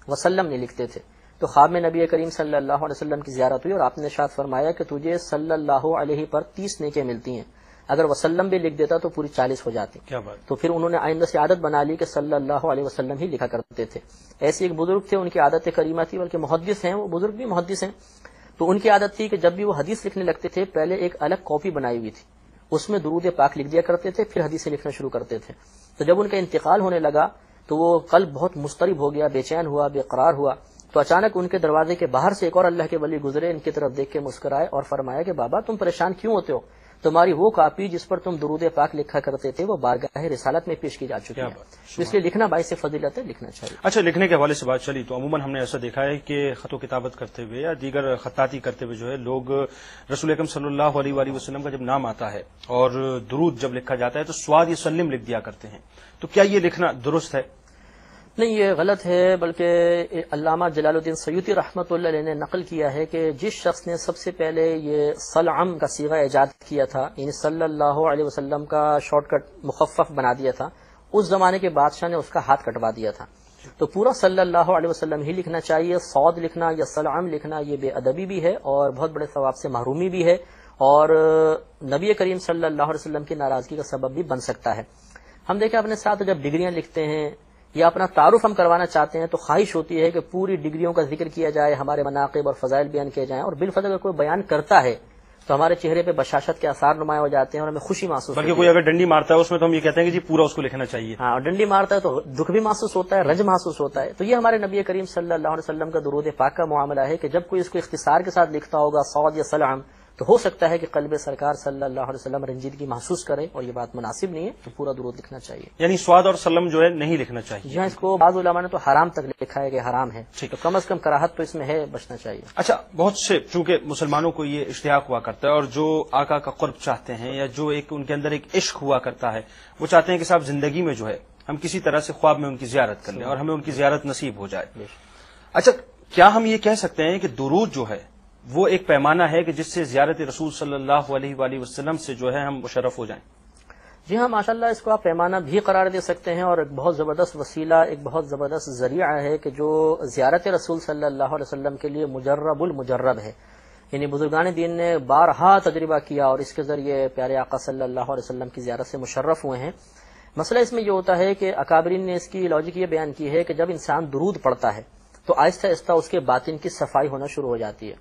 Speaker 2: وسلم نہیں لکھتے تھے. تو خواب میں نبی کریم صلی اللہ علیہ وسلم کی زیارت ہوئی اور آپ نے ارشاد فرمایا کہ تجھے صلی اللہ علیہ پر 30 نیکیاں ملتی ہیں، اگر وسلم بھی لکھ دیتا تو پوری 40 ہو جاتی.
Speaker 1: کیا بات.
Speaker 2: تو پھر انہوں نے آئندہ سے عادت بنا لی کہ صلی اللہ علیہ وسلم ہی لکھا کرتے تھے. ایسے ایک بزرگ تھے، ان کی عادت کریمہ تھی، بلکہ محدث ہیں، وہ بزرگ بھی محدث ہیں. تو ان کی عادت تھی کہ جب بھی وہ حدیث لکھنے لگتے تھے پہلے ایک الگ کاپی بنائی ہوئی تھی، اس میں درود پاک لکھ دیا کرتے تھے، پھر حدیثیں لکھنا شروع کرتے تھے. تو جب ان کا انتقال ہونے لگا تو وہ قلب بہت مضطرب ہو گیا، بے چین ہوا، بے قرار ہوا. تو اچانک ان کے دروازے کے باہر سے ایک اور اللہ کے ولی گزرے، ان کی طرف دیکھ کے مسکرائے اور فرمایا کہ بابا تم پریشان کیوں ہوتے ہو؟ تمہاری وہ کاپی جس پر تم درود پاک لکھا کرتے تھے وہ بارگاہ رسالت میں پیش کی جا چکی ہے. اس لیے لکھنا باعث فضیلت ہے، لکھنا چاہیے.
Speaker 1: اچھا، لکھنے کے حوالے سے بات چلی تو عموماً ہم نے ایسا دیکھا ہے کہ خط و کتابت کرتے ہوئے یا دیگر خطاطی کرتے ہوئے جو ہے لوگ رسول اکرم صلی اللہ علیہ وآلہ وسلم کا جب نام آتا ہے اور درود جب لکھا جاتا ہے تو سواد سلم لکھ دیا کرتے ہیں. تو کیا یہ لکھنا درست ہے؟
Speaker 2: نہیں، یہ غلط ہے. بلکہ علامہ جلال الدین سیوطی رحمۃ اللہ علیہ نے نقل کیا ہے کہ جس شخص نے سب سے پہلے یہ صلعم کا صیغہ ایجاد کیا تھا، یعنی صلی اللہ علیہ وسلم کا شارٹ کٹ مخفف بنا دیا تھا، اس زمانے کے بادشاہ نے اس کا ہاتھ کٹوا دیا تھا. تو پورا صلی اللہ علیہ وسلم ہی لکھنا چاہیے. صاد لکھنا یا صلعم لکھنا یہ بے ادبی بھی ہے اور بہت بڑے ثواب سے محرومی بھی ہے، اور نبی کریم صلی اللہ علیہ وسلم کی ناراضگی کا سبب بھی بن سکتا ہے. ہم دیکھیں اپنے ساتھ جب ڈگریاں لکھتے ہیں یا اپنا تعارف ہم کروانا چاہتے ہیں تو خواہش ہوتی ہے کہ پوری ڈگریوں کا ذکر کیا جائے، ہمارے مناقب اور فضائل بیان کیے جائیں، اور بالفضل اگر کوئی بیان کرتا ہے تو ہمارے چہرے پہ بشاشت کے آثار نمایاں ہو جاتے ہیں اور ہمیں خوشی محسوس ہوتی ہے.
Speaker 1: بلکہ کوئی اگر ڈنڈی مارتا ہے اس میں تو ہم یہ کہتے ہیں کہ جی پورا اس کو لکھنا چاہیے.
Speaker 2: ہاں، اور ڈنڈی مارتا ہے تو دکھ بھی محسوس ہوتا ہے، رنج محسوس ہوتا ہے. تو یہ ہمارے نبی کریم صلی اللہ علیہ وسلم کا درود پاک کا معاملہ ہے کہ جب کوئی اس کو اختصار کے ساتھ لکھتا ہوگا، صاد یا سلام، تو ہو سکتا ہے کہ قلب سرکار صلی اللہ علیہ وسلم رنجیدگی محسوس کرے اور یہ بات مناسب نہیں ہے، تو پورا درود لکھنا چاہیے.
Speaker 1: یعنی سواد اور سلم جو ہے نہیں لکھنا چاہیے.
Speaker 2: جہاں اس کو بعض علماء نے تو حرام تک لکھا ہے کہ حرام ہے، تو کم از کم کراہت تو اس میں ہے، بچنا چاہیے.
Speaker 1: اچھا، بہت سے چونکہ مسلمانوں کو یہ اشتیاق ہوا کرتا ہے، اور جو آقا کا قرب چاہتے ہیں یا جو ایک ان کے اندر ایک عشق ہوا کرتا ہے، وہ چاہتے ہیں کہ صاحب زندگی میں جو ہے ہم کسی طرح سے خواب میں ان کی زیارت کر لیں اور ہمیں ان کی زیارت نصیب ہو جائے. اچھا، کیا ہم یہ کہہ سکتے ہیں کہ درود جو ہے وہ ایک پیمانہ ہے کہ جس سے زیارت رسول صلی اللہ علیہ وآلہ وسلم سے جو ہے ہم مشرف ہو جائیں؟
Speaker 2: جی ہاں، ماشاءاللہ اس کو آپ پیمانہ بھی قرار دے سکتے ہیں، اور ایک بہت زبردست وسیلہ، ایک بہت زبردست ذریعہ ہے کہ جو زیارت رسول صلی اللہ علیہ وسلم کے لیے مجرب المجرب ہے. یعنی بزرگان دین نے بارہا تجربہ کیا اور اس کے ذریعے پیارے آقا صلی اللہ علیہ وسلم کی زیارت سے مشرف ہوئے ہیں. مسئلہ اس میں یہ ہوتا ہے کہ اکابرین نے اس کی لاجک یہ بیان کی ہے کہ جب انسان درود پڑھتا ہے تو آہستہ آہستہ اس کے باطن کی صفائی ہونا شروع ہو جاتی ہے.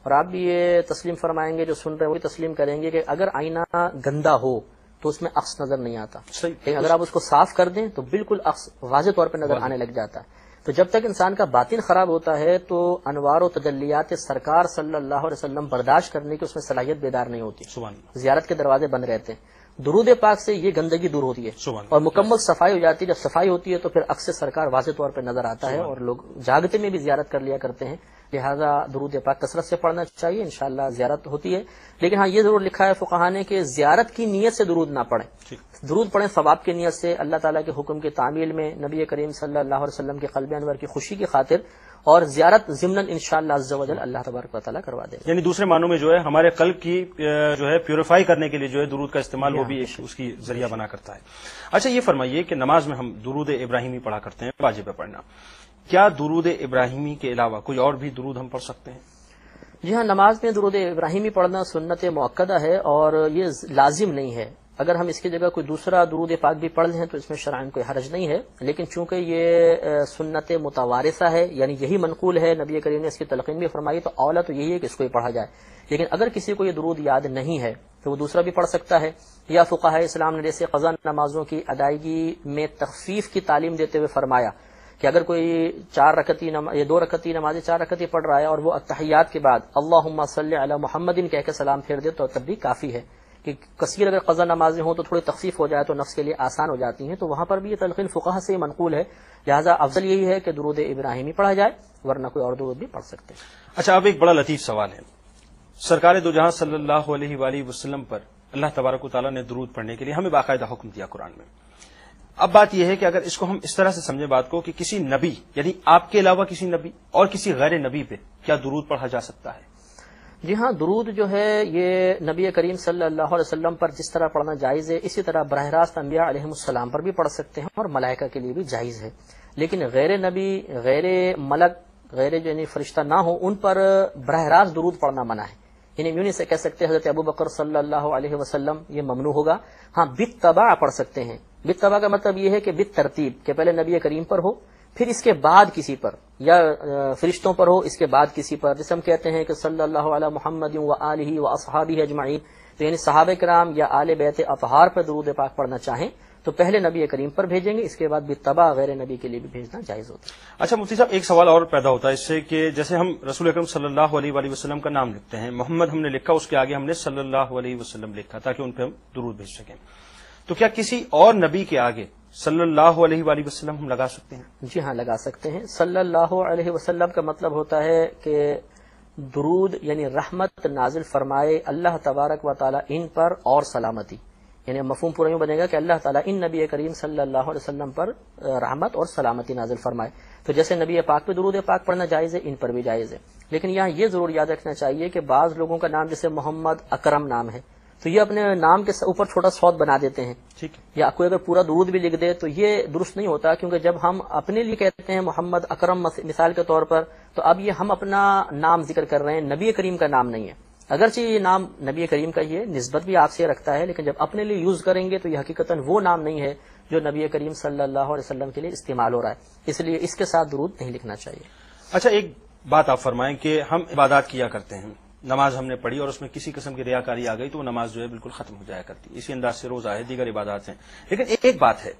Speaker 2: اور آپ بھی یہ تسلیم فرمائیں گے، جو سن رہے ہیں وہ تسلیم کریں گے کہ اگر آئینہ گندا ہو تو اس میں عکس نظر نہیں آتا، لیکن اگر آپ اس کو صاف کر دیں تو بالکل عکس واضح طور پہ نظر آنے لگ جاتا ہے. تو جب تک انسان کا باطن خراب ہوتا ہے تو انوار و تجلیات سرکار صلی اللہ علیہ وسلم برداشت کرنے کی اس میں صلاحیت بیدار نہیں ہوتی. زیارت کے دروازے بند رہتے ہیں. درود پاک سے یہ گندگی دور ہوتی ہے اور مکمل صفائی ہو جاتی ہے. جب صفائی ہوتی ہے تو پھر عکس سرکار واضح طور پہ نظر آتا ہے اور لوگ جاگتے میں بھی زیارت کر لیا کرتے ہیں. لہذا درود پاک کثرت سے پڑھنا چاہیے، انشاءاللہ زیارت ہوتی ہے. لیکن ہاں یہ ضرور لکھا ہے فقہا نے کہ زیارت کی نیت سے درود نہ پڑھیں، درود پڑھیں ثواب کی نیت سے، اللہ تعالیٰ کے حکم کی تعمیل میں، نبی کریم صلی اللہ علیہ وسلم کے قلب انور کی خوشی کی خاطر، اور زیارت ضمناً انشاءاللہ عز و جل اللہ تبارک و تعالیٰ کروا دے.
Speaker 1: یعنی دوسرے معنوں میں جو ہے ہمارے قلب کی جو ہے پیوریفائی کرنے کے لیے جو ہے درود کا استعمال وہ بھی ایک اس کی ذریعہ بنا کرتا ہے. اچھا، یہ فرمائیے کہ نماز میں ہم درود ابراہیمی پڑھا کرتے ہیں، واجب ہے پڑھنا. کیا درود ابراہیمی کے علاوہ کوئی اور بھی درود ہم پڑھ سکتے ہیں؟
Speaker 2: جی ہاں، نماز میں درود ابراہیمی پڑھنا سنت مؤکدہ ہے اور یہ لازم نہیں ہے. اگر ہم اس کی جگہ کوئی دوسرا درود پاک بھی پڑھ لیں تو اس میں شرعاً کوئی حرج نہیں ہے، لیکن چونکہ یہ سنت متوارثہ ہے، یعنی یہی منقول ہے، نبی کریم نے اس کی تلقین بھی فرمائی، تو اولا تو یہی ہے کہ اس کو ہی پڑھا جائے. لیکن اگر کسی کو یہ درود یاد نہیں ہے تو وہ دوسرا بھی پڑھ سکتا ہے. یا فقہاء اسلام نے جیسے قضا نمازوں کی ادائیگی میں تخفیف کی تعلیم دیتے ہوئے فرمایا کہ اگر کوئی 2 رکعتی نماز 4 رکعتی پڑھ رہا ہے اور وہ التحیات کے بعد اللہم صلی علی محمد کہہ کے سلام پھیر دے تو تب بھی کافی ہے. کہ کثیر اگر قضا نمازیں ہوں تو تھوڑی تخفیف ہو جائے تو نفس کے لیے آسان ہو جاتی ہیں، تو وہاں پر بھی یہ تلقین فقہا سے منقول ہے. لہذا افضل یہی ہے کہ درود ابراہیمی پڑھا جائے، ورنہ کوئی اور درود بھی پڑھ سکتے ہیں.
Speaker 1: اچھا، اب ایک بڑا لطیف سوال ہے. سرکار دو جہاں صلی اللہ علیہ وآلہ وسلم پر اللہ تبارک و تعالیٰ نے درود پڑھنے کے لیے ہمیں باقاعدہ حکم دیا قرآن میں. اب بات یہ ہے کہ اگر اس کو ہم اس طرح سے سمجھیں بات کو کہ کسی نبی، یعنی آپ کے علاوہ کسی نبی اور کسی غیر نبی پہ کیا درود پڑھا جا سکتا ہے؟
Speaker 2: جی ہاں، درود جو ہے یہ نبی کریم صلی اللہ علیہ وسلم پر جس طرح پڑھنا جائز ہے، اسی طرح براہ راست انبیاء علیہ السلام پر بھی پڑھ سکتے ہیں اور ملائکہ کے لیے بھی جائز ہے. لیکن غیر نبی، غیر ملک، غیر یعنی فرشتہ نہ ہو، ان پر براہ راست درود پڑھنا منع ہے. یعنی یوں نہیں سے کہہ سکتے حضرت ابو بکر صلی اللہ علیہ وسلم، یہ ممنوع ہوگا. ہاں، بالتبع پڑھ سکتے ہیں. بالتبع کا مطلب یہ ہے کہ بالترتیب، کہ پہلے نبی کریم پر ہو، پھر اس کے بعد کسی پر، یا فرشتوں پر ہو اس کے بعد کسی پر. جیسے ہم کہتے ہیں کہ صلی اللہ علی محمد و آلہ و اصحابہ اجمعین، تو یعنی صحابہ کرام یا آل بیت اطہار پر درود پاک پڑھنا چاہیں تو پہلے نبی کریم پر بھیجیں گے، اس کے بعد بالتبع غیر نبی کے لیے بھی بھیجنا جائز ہوتا ہے.
Speaker 1: اچھا مفتی صاحب، ایک سوال اور پیدا ہوتا ہے اس سے کہ جیسے ہم رسول اکرم صلی اللہ علیہ وآلہ وسلم کا نام لکھتے ہیں، محمد ہم نے لکھا، اس کے آگے ہم نے صلی اللہ علیہ وسلم لکھا تاکہ ان پہ ہم درود بھیج سکیں، تو کیا کسی اور نبی کے آگے صلی اللہ علیہ وآلہ وسلم ہم لگا سکتے ہیں؟
Speaker 2: جی ہاں، لگا سکتے ہیں. صلی اللہ علیہ وسلم کا مطلب ہوتا ہے کہ درود یعنی رحمت نازل فرمائے اللہ تبارک و تعالی ان پر اور سلامتی. یعنی مفہوم پورا یوں بنے گا کہ اللہ تعالیٰ ان نبی کریم صلی اللہ علیہ وسلم پر رحمت اور سلامتی نازل فرمائے. تو جیسے نبی پاک پہ درود پاک پڑھنا جائز ہے، ان پر بھی جائز ہے. لیکن یہاں یہ ضرور یاد رکھنا چاہیے کہ بعض لوگوں کا نام جیسے محمد اکرم نام ہے تو یہ اپنے نام کے اوپر چھوٹا صوت بنا دیتے ہیں،
Speaker 1: ٹھیک ہے،
Speaker 2: یا کوئی اگر پورا درود بھی لکھ دے تو یہ درست نہیں ہوتا. کیونکہ جب ہم اپنے لیے کہتے ہیں محمد اکرم مثال کے طور پر، تو اب یہ ہم اپنا نام ذکر کر رہے ہیں، نبی کریم کا نام نہیں ہے. اگرچہ یہ نام نبی کریم کا ہی ہے، نسبت بھی آپ سے رکھتا ہے، لیکن جب اپنے لیے یوز کریں گے تو یہ حقیقتاً وہ نام نہیں ہے جو نبی کریم صلی اللہ علیہ وسلم کے لیے استعمال ہو رہا ہے. اس لیے اس کے ساتھ درود نہیں لکھنا چاہیے.
Speaker 1: اچھا، ایک بات آپ فرمائیں کہ ہم عبادات کیا کرتے ہیں، نماز ہم نے پڑھی اور اس میں کسی قسم کی ریاکاری آ گئی تو وہ نماز جو ہے بالکل ختم ہو جایا کرتی. اسی انداز سے روزہ ہے، دیگر عبادات ہیں. لیکن ایک بات ہے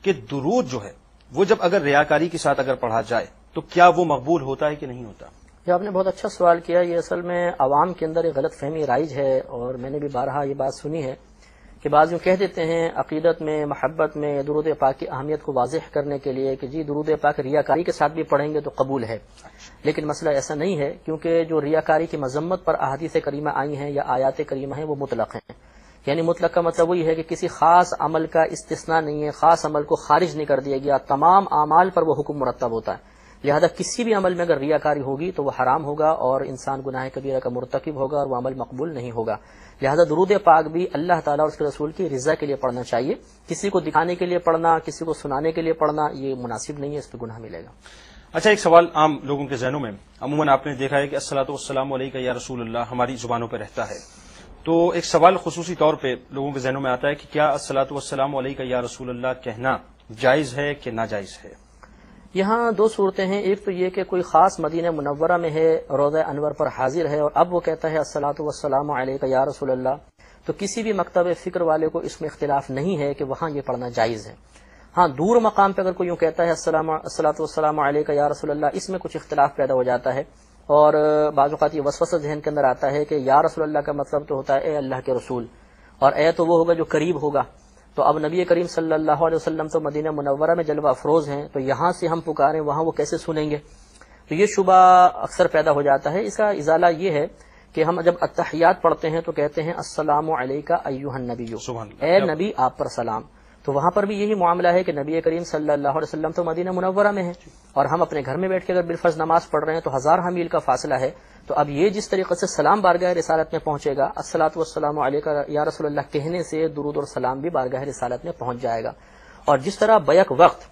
Speaker 1: کہ درود جو ہے وہ جب اگر ریاکاری کے ساتھ اگر پڑھا جائے تو کیا وہ مقبول ہوتا ہے کہ نہیں ہوتا؟
Speaker 2: یہ آپ نے بہت اچھا سوال کیا. یہ اصل میں عوام کے اندر ایک غلط فہمی رائج ہے، اور میں نے بھی بارہا یہ بات سنی ہے کہ بعض یوں کہہ دیتے ہیں عقیدت میں، محبت میں درود پاک کی اہمیت کو واضح کرنے کے لیے کہ جی درود پاک ریاکاری کے ساتھ بھی پڑھیں گے تو قبول ہے. لیکن مسئلہ ایسا نہیں ہے، کیونکہ جو ریاکاری کی مذمت پر احادیث کریمہ آئی ہیں یا آیات کریمہ ہیں وہ مطلق ہیں. یعنی مطلق کا مطلب وہی ہے کہ کسی خاص عمل کا استثناء نہیں ہے، خاص عمل کو خارج نہیں کر دیا گیا، تمام اعمال پر وہ حکم مرتب ہوتا ہے. لہذا کسی بھی عمل میں اگر ریاکاری ہوگی تو وہ حرام ہوگا اور انسان گناہ کبیرہ کا مرتکب ہوگا اور وہ عمل مقبول نہیں ہوگا. لہذا درود پاک بھی اللہ تعالیٰ اور اس کے رسول کی رضا کے لیے پڑھنا چاہیے. کسی کو دکھانے کے لیے پڑھنا، کسی کو سنانے کے لیے پڑھنا یہ مناسب نہیں ہے، اس پہ گناہ ملے گا.
Speaker 1: اچھا، ایک سوال عام لوگوں کے ذہنوں میں عموماً آپ نے دیکھا ہے کہ الصلاۃ والسلام علیک یا رسول اللہ ہماری زبانوں پہ رہتا ہے، تو ایک سوال خصوصی طور پہ لوگوں کے ذہنوں میں آتا ہے کہ کیا الصلاۃ والسلام علیک یا رسول اللہ کہنا جائز ہے کہ ناجائز ہے؟
Speaker 2: یہاں دو صورتیں ہیں. ایک تو یہ کہ کوئی خاص مدینہ منورہ میں ہے، روضہ انور پر حاضر ہے اور اب وہ کہتا ہے الصلاۃ والسلام علیک یا رسول اللہ، تو کسی بھی مکتب فکر والے کو اس میں اختلاف نہیں ہے کہ وہاں یہ پڑھنا جائز ہے. ہاں دور مقام پہ اگر کوئی یوں کہتا ہے الصلاۃ والسلام علیک یا رسول اللہ، اس میں کچھ اختلاف پیدا ہو جاتا ہے، اور بعض اوقات یہ وسوسہ ذہن کے اندر آتا ہے کہ یا رسول اللہ کا مطلب تو ہوتا ہے اے اللہ کے رسول، اور اے تو وہ ہوگا جو قریب ہوگا. تو اب نبی کریم صلی اللہ علیہ وسلم تو مدینہ منورہ میں جلوہ افروز ہیں، تو یہاں سے ہم پکاریں وہاں وہ کیسے سنیں گے؟ تو یہ شبہ اکثر پیدا ہو جاتا ہے. اس کا ازالہ یہ ہے کہ ہم جب التحیات پڑھتے ہیں تو کہتے ہیں السلام علیکہ ایھا النبی، اے نبی آپ پر سلام. تو وہاں پر بھی یہی معاملہ ہے کہ نبی کریم صلی اللہ علیہ وسلم تو مدینہ منورہ میں ہے اور ہم اپنے گھر میں بیٹھ کے اگر بالفرض نماز پڑھ رہے ہیں تو 1000 میل کا فاصلہ ہے. تو اب یہ جس طریقے سے سلام بارگاہ رسالت میں پہنچے گا، الصلاۃ والسلام علیکہ یا رسول اللہ کہنے سے درود اور سلام بھی بارگاہ رسالت میں پہنچ جائے گا. اور جس طرح بیک وقت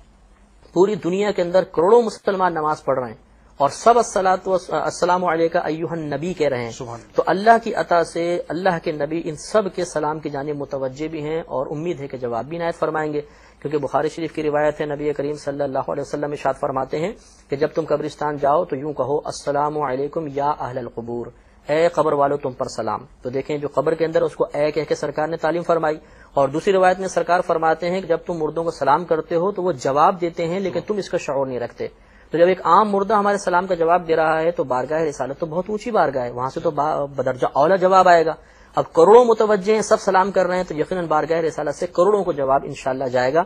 Speaker 2: پوری دنیا کے اندر کروڑوں مسلمان نماز پڑھ رہے ہیں اور سب السلام علیکہ ایھا النبی کہہ رہے ہیں، تو اللہ کی عطا سے اللہ کے نبی ان سب کے سلام کی جانب متوجہ بھی ہیں اور امید ہے کہ جواب بھی عنایت فرمائیں گے. کیونکہ بخاری شریف کی روایت ہے، نبی کریم صلی اللہ علیہ وسلم ارشاد فرماتے ہیں کہ جب تم قبرستان جاؤ تو یوں کہو السلام علیکم یا اہل القبور، اے قبر والو تم پر سلام. تو دیکھیں جو قبر کے اندر اس کو اے کہہ کے سرکار نے تعلیم فرمائی. اور دوسری روایت میں سرکار فرماتے ہیں کہ جب تم مردوں کو سلام کرتے ہو تو وہ جواب دیتے ہیں لیکن تم اس کا شعور نہیں رکھتے. تو جب ایک عام مردہ ہمارے سلام کا جواب دے رہا ہے تو بارگاہ رسالت تو بہت اونچی بارگاہ ہے، وہاں سے تو بدرجہ اولا جواب آئے گا. اب کروڑوں متوجہ ہیں، سب سلام کر رہے ہیں، تو یقیناً بارگاہ رسالت سے کروڑوں کو جواب انشاءاللہ جائے گا.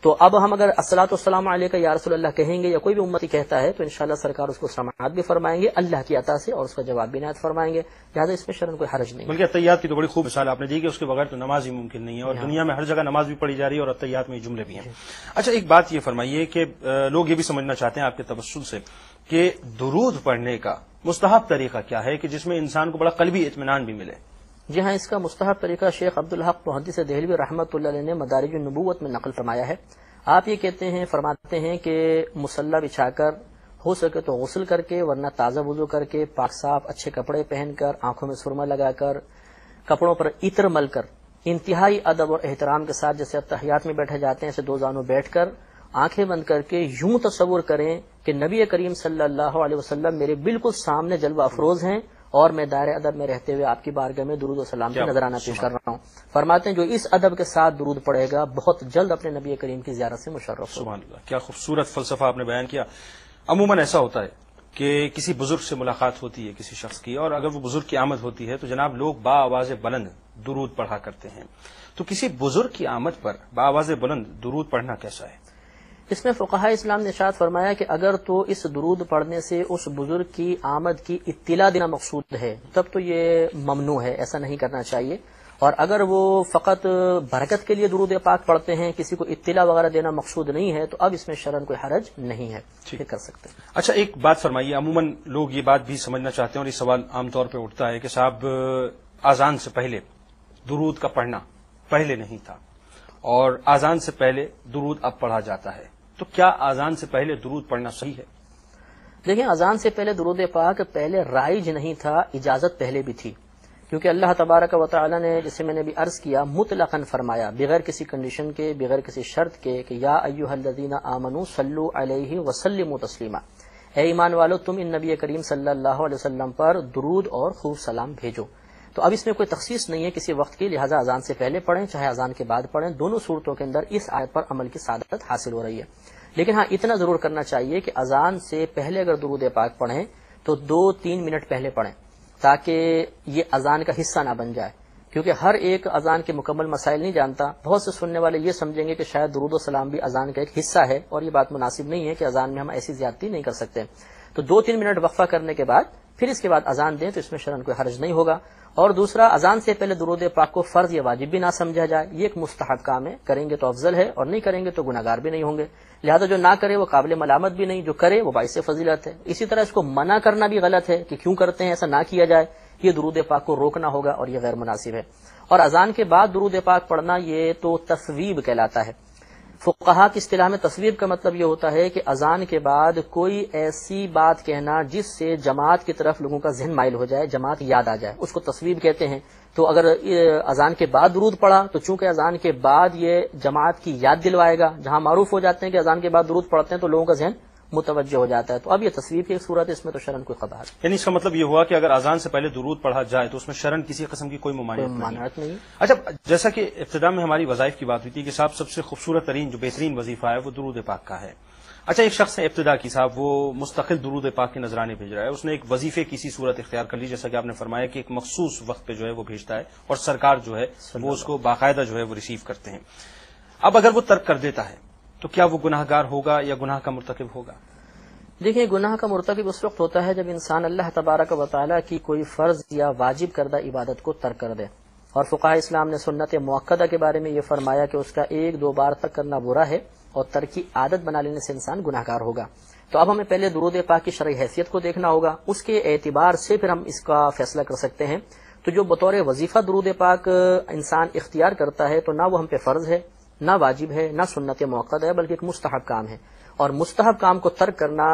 Speaker 2: تو اب ہم اگر الصلاۃ والسلام علیکہ یا رسول اللہ کہیں گے یا کوئی بھی امتی کہتا ہے تو انشاءاللہ سرکار اس کو سماعت بھی فرمائیں گے اللہ کی عطا سے اور اس کا جواب بھی عنایت فرمائیں گے. لہٰذا اس میں شرعاً کوئی حرج نہیں.
Speaker 1: بلکہ التحیات کی تو بڑی خوب مثال آپ نے دی کہ اس کے بغیر تو نماز ہی ممکن نہیں ہے، اور دنیا میں ہر جگہ نماز بھی پڑھی جا رہی ہے اور التحیات میں یہ جملے بھی ہیں. اچھا، ایک بات یہ فرمائیے کہ لوگ یہ بھی سمجھنا چاہتے ہیں آپ کے تبسل سے کہ درود پڑھنے کا مستحب طریقہ کیا ہے کہ جس میں انسان کو بڑا قلبی اطمینان بھی ملے؟
Speaker 2: جی ہاں، اس کا مستحب طریقہ شیخ عبدالحق محدث دہلوی رحمۃ اللہ علیہ نے مدارج النبوت میں نقل فرمایا ہے. آپ یہ فرماتے ہیں کہ مصلی بچھا کر ہو سکے تو غسل کر کے، ورنہ تازہ وضو کر کے، پاک صاف اچھے کپڑے پہن کر، آنکھوں میں سرما لگا کر، کپڑوں پر عطر مل کر، انتہائی ادب اور احترام کے ساتھ جیسے التحیات میں بیٹھے جاتے ہیں ایسے دو زانوں بیٹھ کر آنکھیں بند کر کے یوں تصور کریں کہ نبی کریم صلی اللہ علیہ وسلم میرے بالکل سامنے جلوہ افروز ہیں اور میں دائرہ ادب میں رہتے ہوئے آپ کی بارگاہ میں درود و سلام کا نذرانہ پیش کر رہا ہوں. فرماتے ہیں جو اس ادب کے ساتھ درود پڑھے گا بہت جلد اپنے نبی کریم کی زیارت سے مشرف ہوگا.
Speaker 1: سبحان اللہ، کیا خوبصورت فلسفہ آپ نے بیان کیا. عموماً ایسا ہوتا ہے کہ کسی بزرگ سے ملاقات ہوتی ہے کسی شخص کی، اور اگر وہ بزرگ کی آمد ہوتی ہے تو جناب لوگ با آواز بلند درود پڑھا کرتے ہیں. تو کسی بزرگ کی آمد پر با آواز بلند درود پڑھنا کیسا ہے؟
Speaker 2: اس میں فقہاء اسلام نے ارشاد فرمایا کہ اگر تو اس درود پڑھنے سے اس بزرگ کی آمد کی اطلاع دینا مقصود ہے تب تو یہ ممنوع ہے، ایسا نہیں کرنا چاہیے. اور اگر وہ فقط برکت کے لیے درود پاک پڑھتے ہیں، کسی کو اطلاع وغیرہ دینا مقصود نہیں ہے، تو اب اس میں شرعاً کوئی حرج نہیں ہے، یہ کر سکتے ہیں.
Speaker 1: اچھا، ایک بات فرمائیے، عموماً لوگ یہ بات بھی سمجھنا چاہتے ہیں اور یہ سوال عام طور پہ اٹھتا ہے کہ صاحب اذان سے پہلے درود کا پڑھنا پہلے نہیں تھا اور اذان سے پہلے درود اب پڑھا جاتا ہے، تو کیا اذان سے پہلے درود پڑھنا صحیح ہے؟
Speaker 2: دیکھیں، اذان سے پہلے درود پاک پہلے رائج نہیں تھا، اجازت پہلے بھی تھی، کیونکہ اللہ تبارک و تعالی نے جسے میں نے بھی عرض کیا مطلقاً فرمایا بغیر کسی کنڈیشن کے، بغیر کسی شرط کے کہ یا ایھا الذین آمنوا صلوا علیہ وسلموا تسلیما، اے ایمان والو تم ان نبی کریم صلی اللہ علیہ وسلم پر درود اور خوب سلام بھیجو. تو اب اس میں کوئی تخصیص نہیں ہے کسی وقت کی، لہٰذا اذان سے پہلے پڑھیں چاہے اذان کے بعد پڑھیں، دونوں صورتوں کے اندر اس آیت پر عمل کی سعادت حاصل ہو رہی ہے. لیکن ہاں اتنا ضرور کرنا چاہیے کہ اذان سے پہلے اگر درود پاک پڑھیں تو 2-3 منٹ پہلے پڑھیں تاکہ یہ اذان کا حصہ نہ بن جائے، کیونکہ ہر ایک اذان کے مکمل مسائل نہیں جانتا. بہت سے سننے والے یہ سمجھیں گے کہ شاید درود و سلام بھی اذان کا ایک حصہ ہے، اور یہ بات مناسب نہیں ہے کہ اذان میں ہم ایسی زیادتی نہیں کر سکتے. تو 2-3 منٹ وقفہ کرنے کے بعد پھر اس کے بعد اذان دیں تو اس میں شرعاً کوئی حرج نہیں ہوگا. اور دوسرا، اذان سے پہلے درود پاک کو فرض یا واجب بھی نہ سمجھا جائے، یہ ایک مستحب کام ہے، کریں گے تو افضل ہے اور نہیں کریں گے تو گناہگار بھی نہیں ہوں گے. لہذا جو نہ کرے وہ قابل ملامت بھی نہیں، جو کرے وہ باعث فضیلت ہے. اسی طرح اس کو منع کرنا بھی غلط ہے کہ کیوں کرتے ہیں، ایسا نہ کیا جائے، یہ درود پاک کو روکنا ہوگا اور یہ غیر مناسب ہے. اور اذان کے بعد درود پاک پڑھنا یہ تو تصویب کہلاتا ہے. فقہا کی اصطلاح میں تصویب کا مطلب یہ ہوتا ہے کہ اذان کے بعد کوئی ایسی بات کہنا جس سے جماعت کی طرف لوگوں کا ذہن مائل ہو جائے، جماعت یاد آ جائے، اس کو تصویب کہتے ہیں. تو اگر اذان کے بعد درود پڑھا تو چونکہ اذان کے بعد یہ جماعت کی یاد دلوائے گا، جہاں معروف ہو جاتے ہیں کہ اذان کے بعد درود پڑھتے ہیں تو لوگوں کا ذہن متوجہ ہو جاتا ہے. تو اب یہ تصویب کی ایک صورت ہے، اس میں تو شرعاً کوئی قباحت،
Speaker 1: یعنی اس کا مطلب یہ ہوا کہ اگر اذان سے پہلے درود پڑھا جائے تو اس میں شرعاً کسی قسم کی کوئی ممانعت نہیں. اچھا، جیسا کہ ابتدا میں ہماری وظائف کی بات ہوئی تھی کہ صاحب سب سے خوبصورت ترین جو بہترین وظیفہ ہے وہ درود پاک کا ہے. اچھا، ایک شخص نے ابتدا کی صاحب وہ مستقل درود پاک کے نذرانے بھیج رہا ہے، اس نے ایک وظیفے کی سی صورت اختیار کر لی، جیسا کہ آپ نے فرمایا کہ ایک مخصوص وقت پہ جو ہے وہ بھیجتا ہے اور سرکار جو ہے وہ اس کو باقاعدہ جو ہے وہ ریسیو کرتے ہیں. اب اگر وہ ترک کر دیتا ہے تو کیا وہ گناہ گار ہوگا یا گناہ کا مرتکب ہوگا؟
Speaker 2: دیکھیں، گناہ کا مرتکب اس وقت ہوتا ہے جب انسان اللہ تبارک و تعالیٰ کی کوئی فرض یا واجب کردہ عبادت کو ترک کر دے. اور فقہاء اسلام نے سنت مؤکدہ کے بارے میں یہ فرمایا کہ اس کا 1-2 بار تک کرنا برا ہے اور ترک کی عادت بنا لینے سے انسان گناہ گار ہوگا. تو اب ہمیں پہلے درود پاک کی شرعی حیثیت کو دیکھنا ہوگا، اس کے اعتبار سے پھر ہم اس کا فیصلہ کر سکتے ہیں. تو جو بطور وظیفہ درود پاک انسان اختیار کرتا ہے تو نہ وہ ہم پہ فرض ہے، نہ واجب ہے، نہ سنت مؤکدہ ہے، بلکہ ایک مستحب کام ہے. اور مستحب کام کو ترک کرنا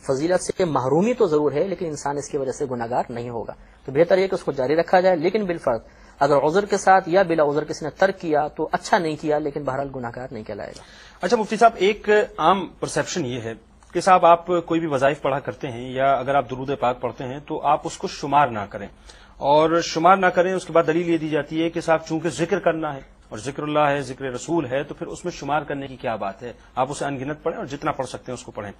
Speaker 2: فضیلت سے محرومی تو ضرور ہے، لیکن انسان اس کی وجہ سے گناہگار نہیں ہوگا. تو بہتر یہ کہ اس کو جاری رکھا جائے، لیکن بالفرض اگر عذر کے ساتھ یا بلا عذر کسی نے ترک کیا تو اچھا نہیں کیا، لیکن بہرحال گناہگار نہیں کہلائے گا.
Speaker 1: اچھا مفتی صاحب، ایک عام پرسیپشن یہ ہے کہ صاحب آپ کوئی بھی وظائف پڑھا کرتے ہیں یا اگر آپ درود پاک پڑھتے ہیں تو آپ اس کو شمار نہ کریں، اور شمار نہ کریں اس کے بعد دلیل یہ دی جاتی ہے کہ صاحب چونکہ ذکر کرنا ہے اور ذکر اللہ ہے، ذکر رسول ہے، تو پھر اس میں شمار کرنے کی کیا بات ہے، آپ اسے انگنت پڑھیں اور جتنا پڑھ سکتے ہیں اس کو پڑھیں.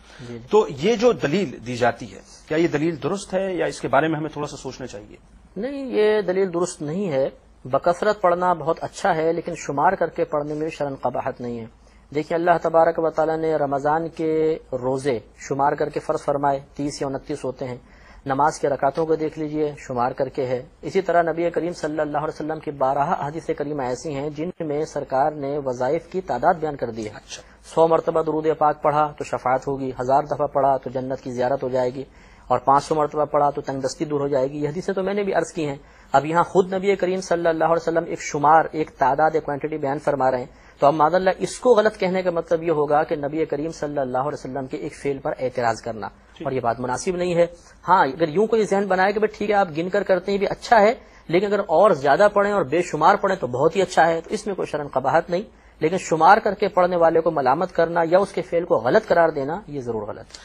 Speaker 1: تو یہ جو دلیل دی جاتی ہے، کیا یہ دلیل درست ہے یا اس کے بارے میں ہمیں تھوڑا سا سوچنا چاہیے؟
Speaker 2: نہیں، یہ دلیل درست نہیں ہے. بکثرت پڑھنا بہت اچھا ہے، لیکن شمار کر کے پڑھنے میں شرعاً قباحت نہیں ہے. دیکھیں، اللہ تبارک و تعالیٰ نے رمضان کے روزے شمار کر کے فرض فرمائے، 30 یا 29 ہوتے ہیں. نماز کے رکعتوں کو دیکھ لیجئے، شمار کر کے ہے. اسی طرح نبی کریم صلی اللہ علیہ وسلم کی 12 احادیث کریمہ ایسی ہیں جن میں سرکار نے وظائف کی تعداد بیان کر دی ہے. 100 مرتبہ درود پاک پڑھا تو شفاعت ہوگی، 1000 دفعہ پڑھا تو جنت کی زیارت ہو جائے گی، اور 500 مرتبہ پڑھا تو تنگ دستی دور ہو جائے گی. یہ حدیثیں تو میں نے بھی عرض کی ہیں. اب یہاں خود نبی کریم صلی اللہ علیہ وسلم ایک شمار، ایک تعداد، ایک کوانٹٹی بیان فرما رہے ہیں. تو اب معاذ اللہ اس کو غلط کہنے کا مطلب یہ ہوگا کہ نبی کریم صلی اللہ علیہ وسلم کے ایک فعل پر اعتراض کرنا، اور یہ بات مناسب نہیں ہے. ہاں، اگر یوں کوئی ذہن بنائے کہ ٹھیک ہے آپ گن کر کرتے ہیں بھی اچھا ہے، لیکن اگر اور زیادہ پڑھیں اور بے شمار پڑھیں تو بہت ہی اچھا ہے، تو اس میں کوئی شرعاً قباحت نہیں. لیکن شمار کر کے پڑھنے والے کو ملامت کرنا یا اس کے فعل کو غلط قرار دینا، یہ ضرور غلط ہے.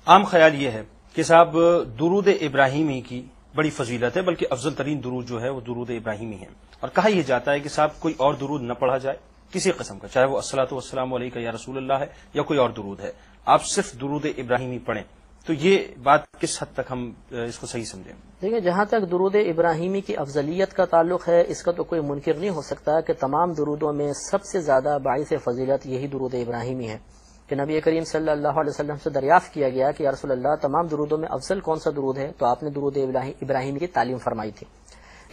Speaker 1: عام خیال یہ ہے کہ صاحب درود ابراہیمی کی بڑی فضیلت ہے، بلکہ افضل ترین درود جو ہے وہ درود ابراہیمی ہے. اور کہا یہ جاتا ہے کہ صاحب کوئی اور درود نہ پڑھا جائے کسی قسم کا، چاہے وہ الصلاۃ والسلام علیکہ یا رسول اللہ ہے یا کوئی اور درود ہے، آپ صرف درود ابراہیمی پڑھیں. تو یہ بات کس حد تک ہم اس کو صحیح سمجھیں؟
Speaker 2: دیکھیں، جہاں تک درود ابراہیمی کی افضلیت کا تعلق ہے، اس کا تو کوئی منکر نہیں ہو سکتا کہ تمام درودوں میں سب سے زیادہ باعث فضیلت یہی درود ابراہیمی ہے. کہ نبی کریم صلی اللہ علیہ وسلم سے دریافت کیا گیا کہ یا رسول اللہ تمام درودوں میں افضل کون سا درود ہے، تو آپ نے درود ابراہیمی کی تعلیم فرمائی تھی.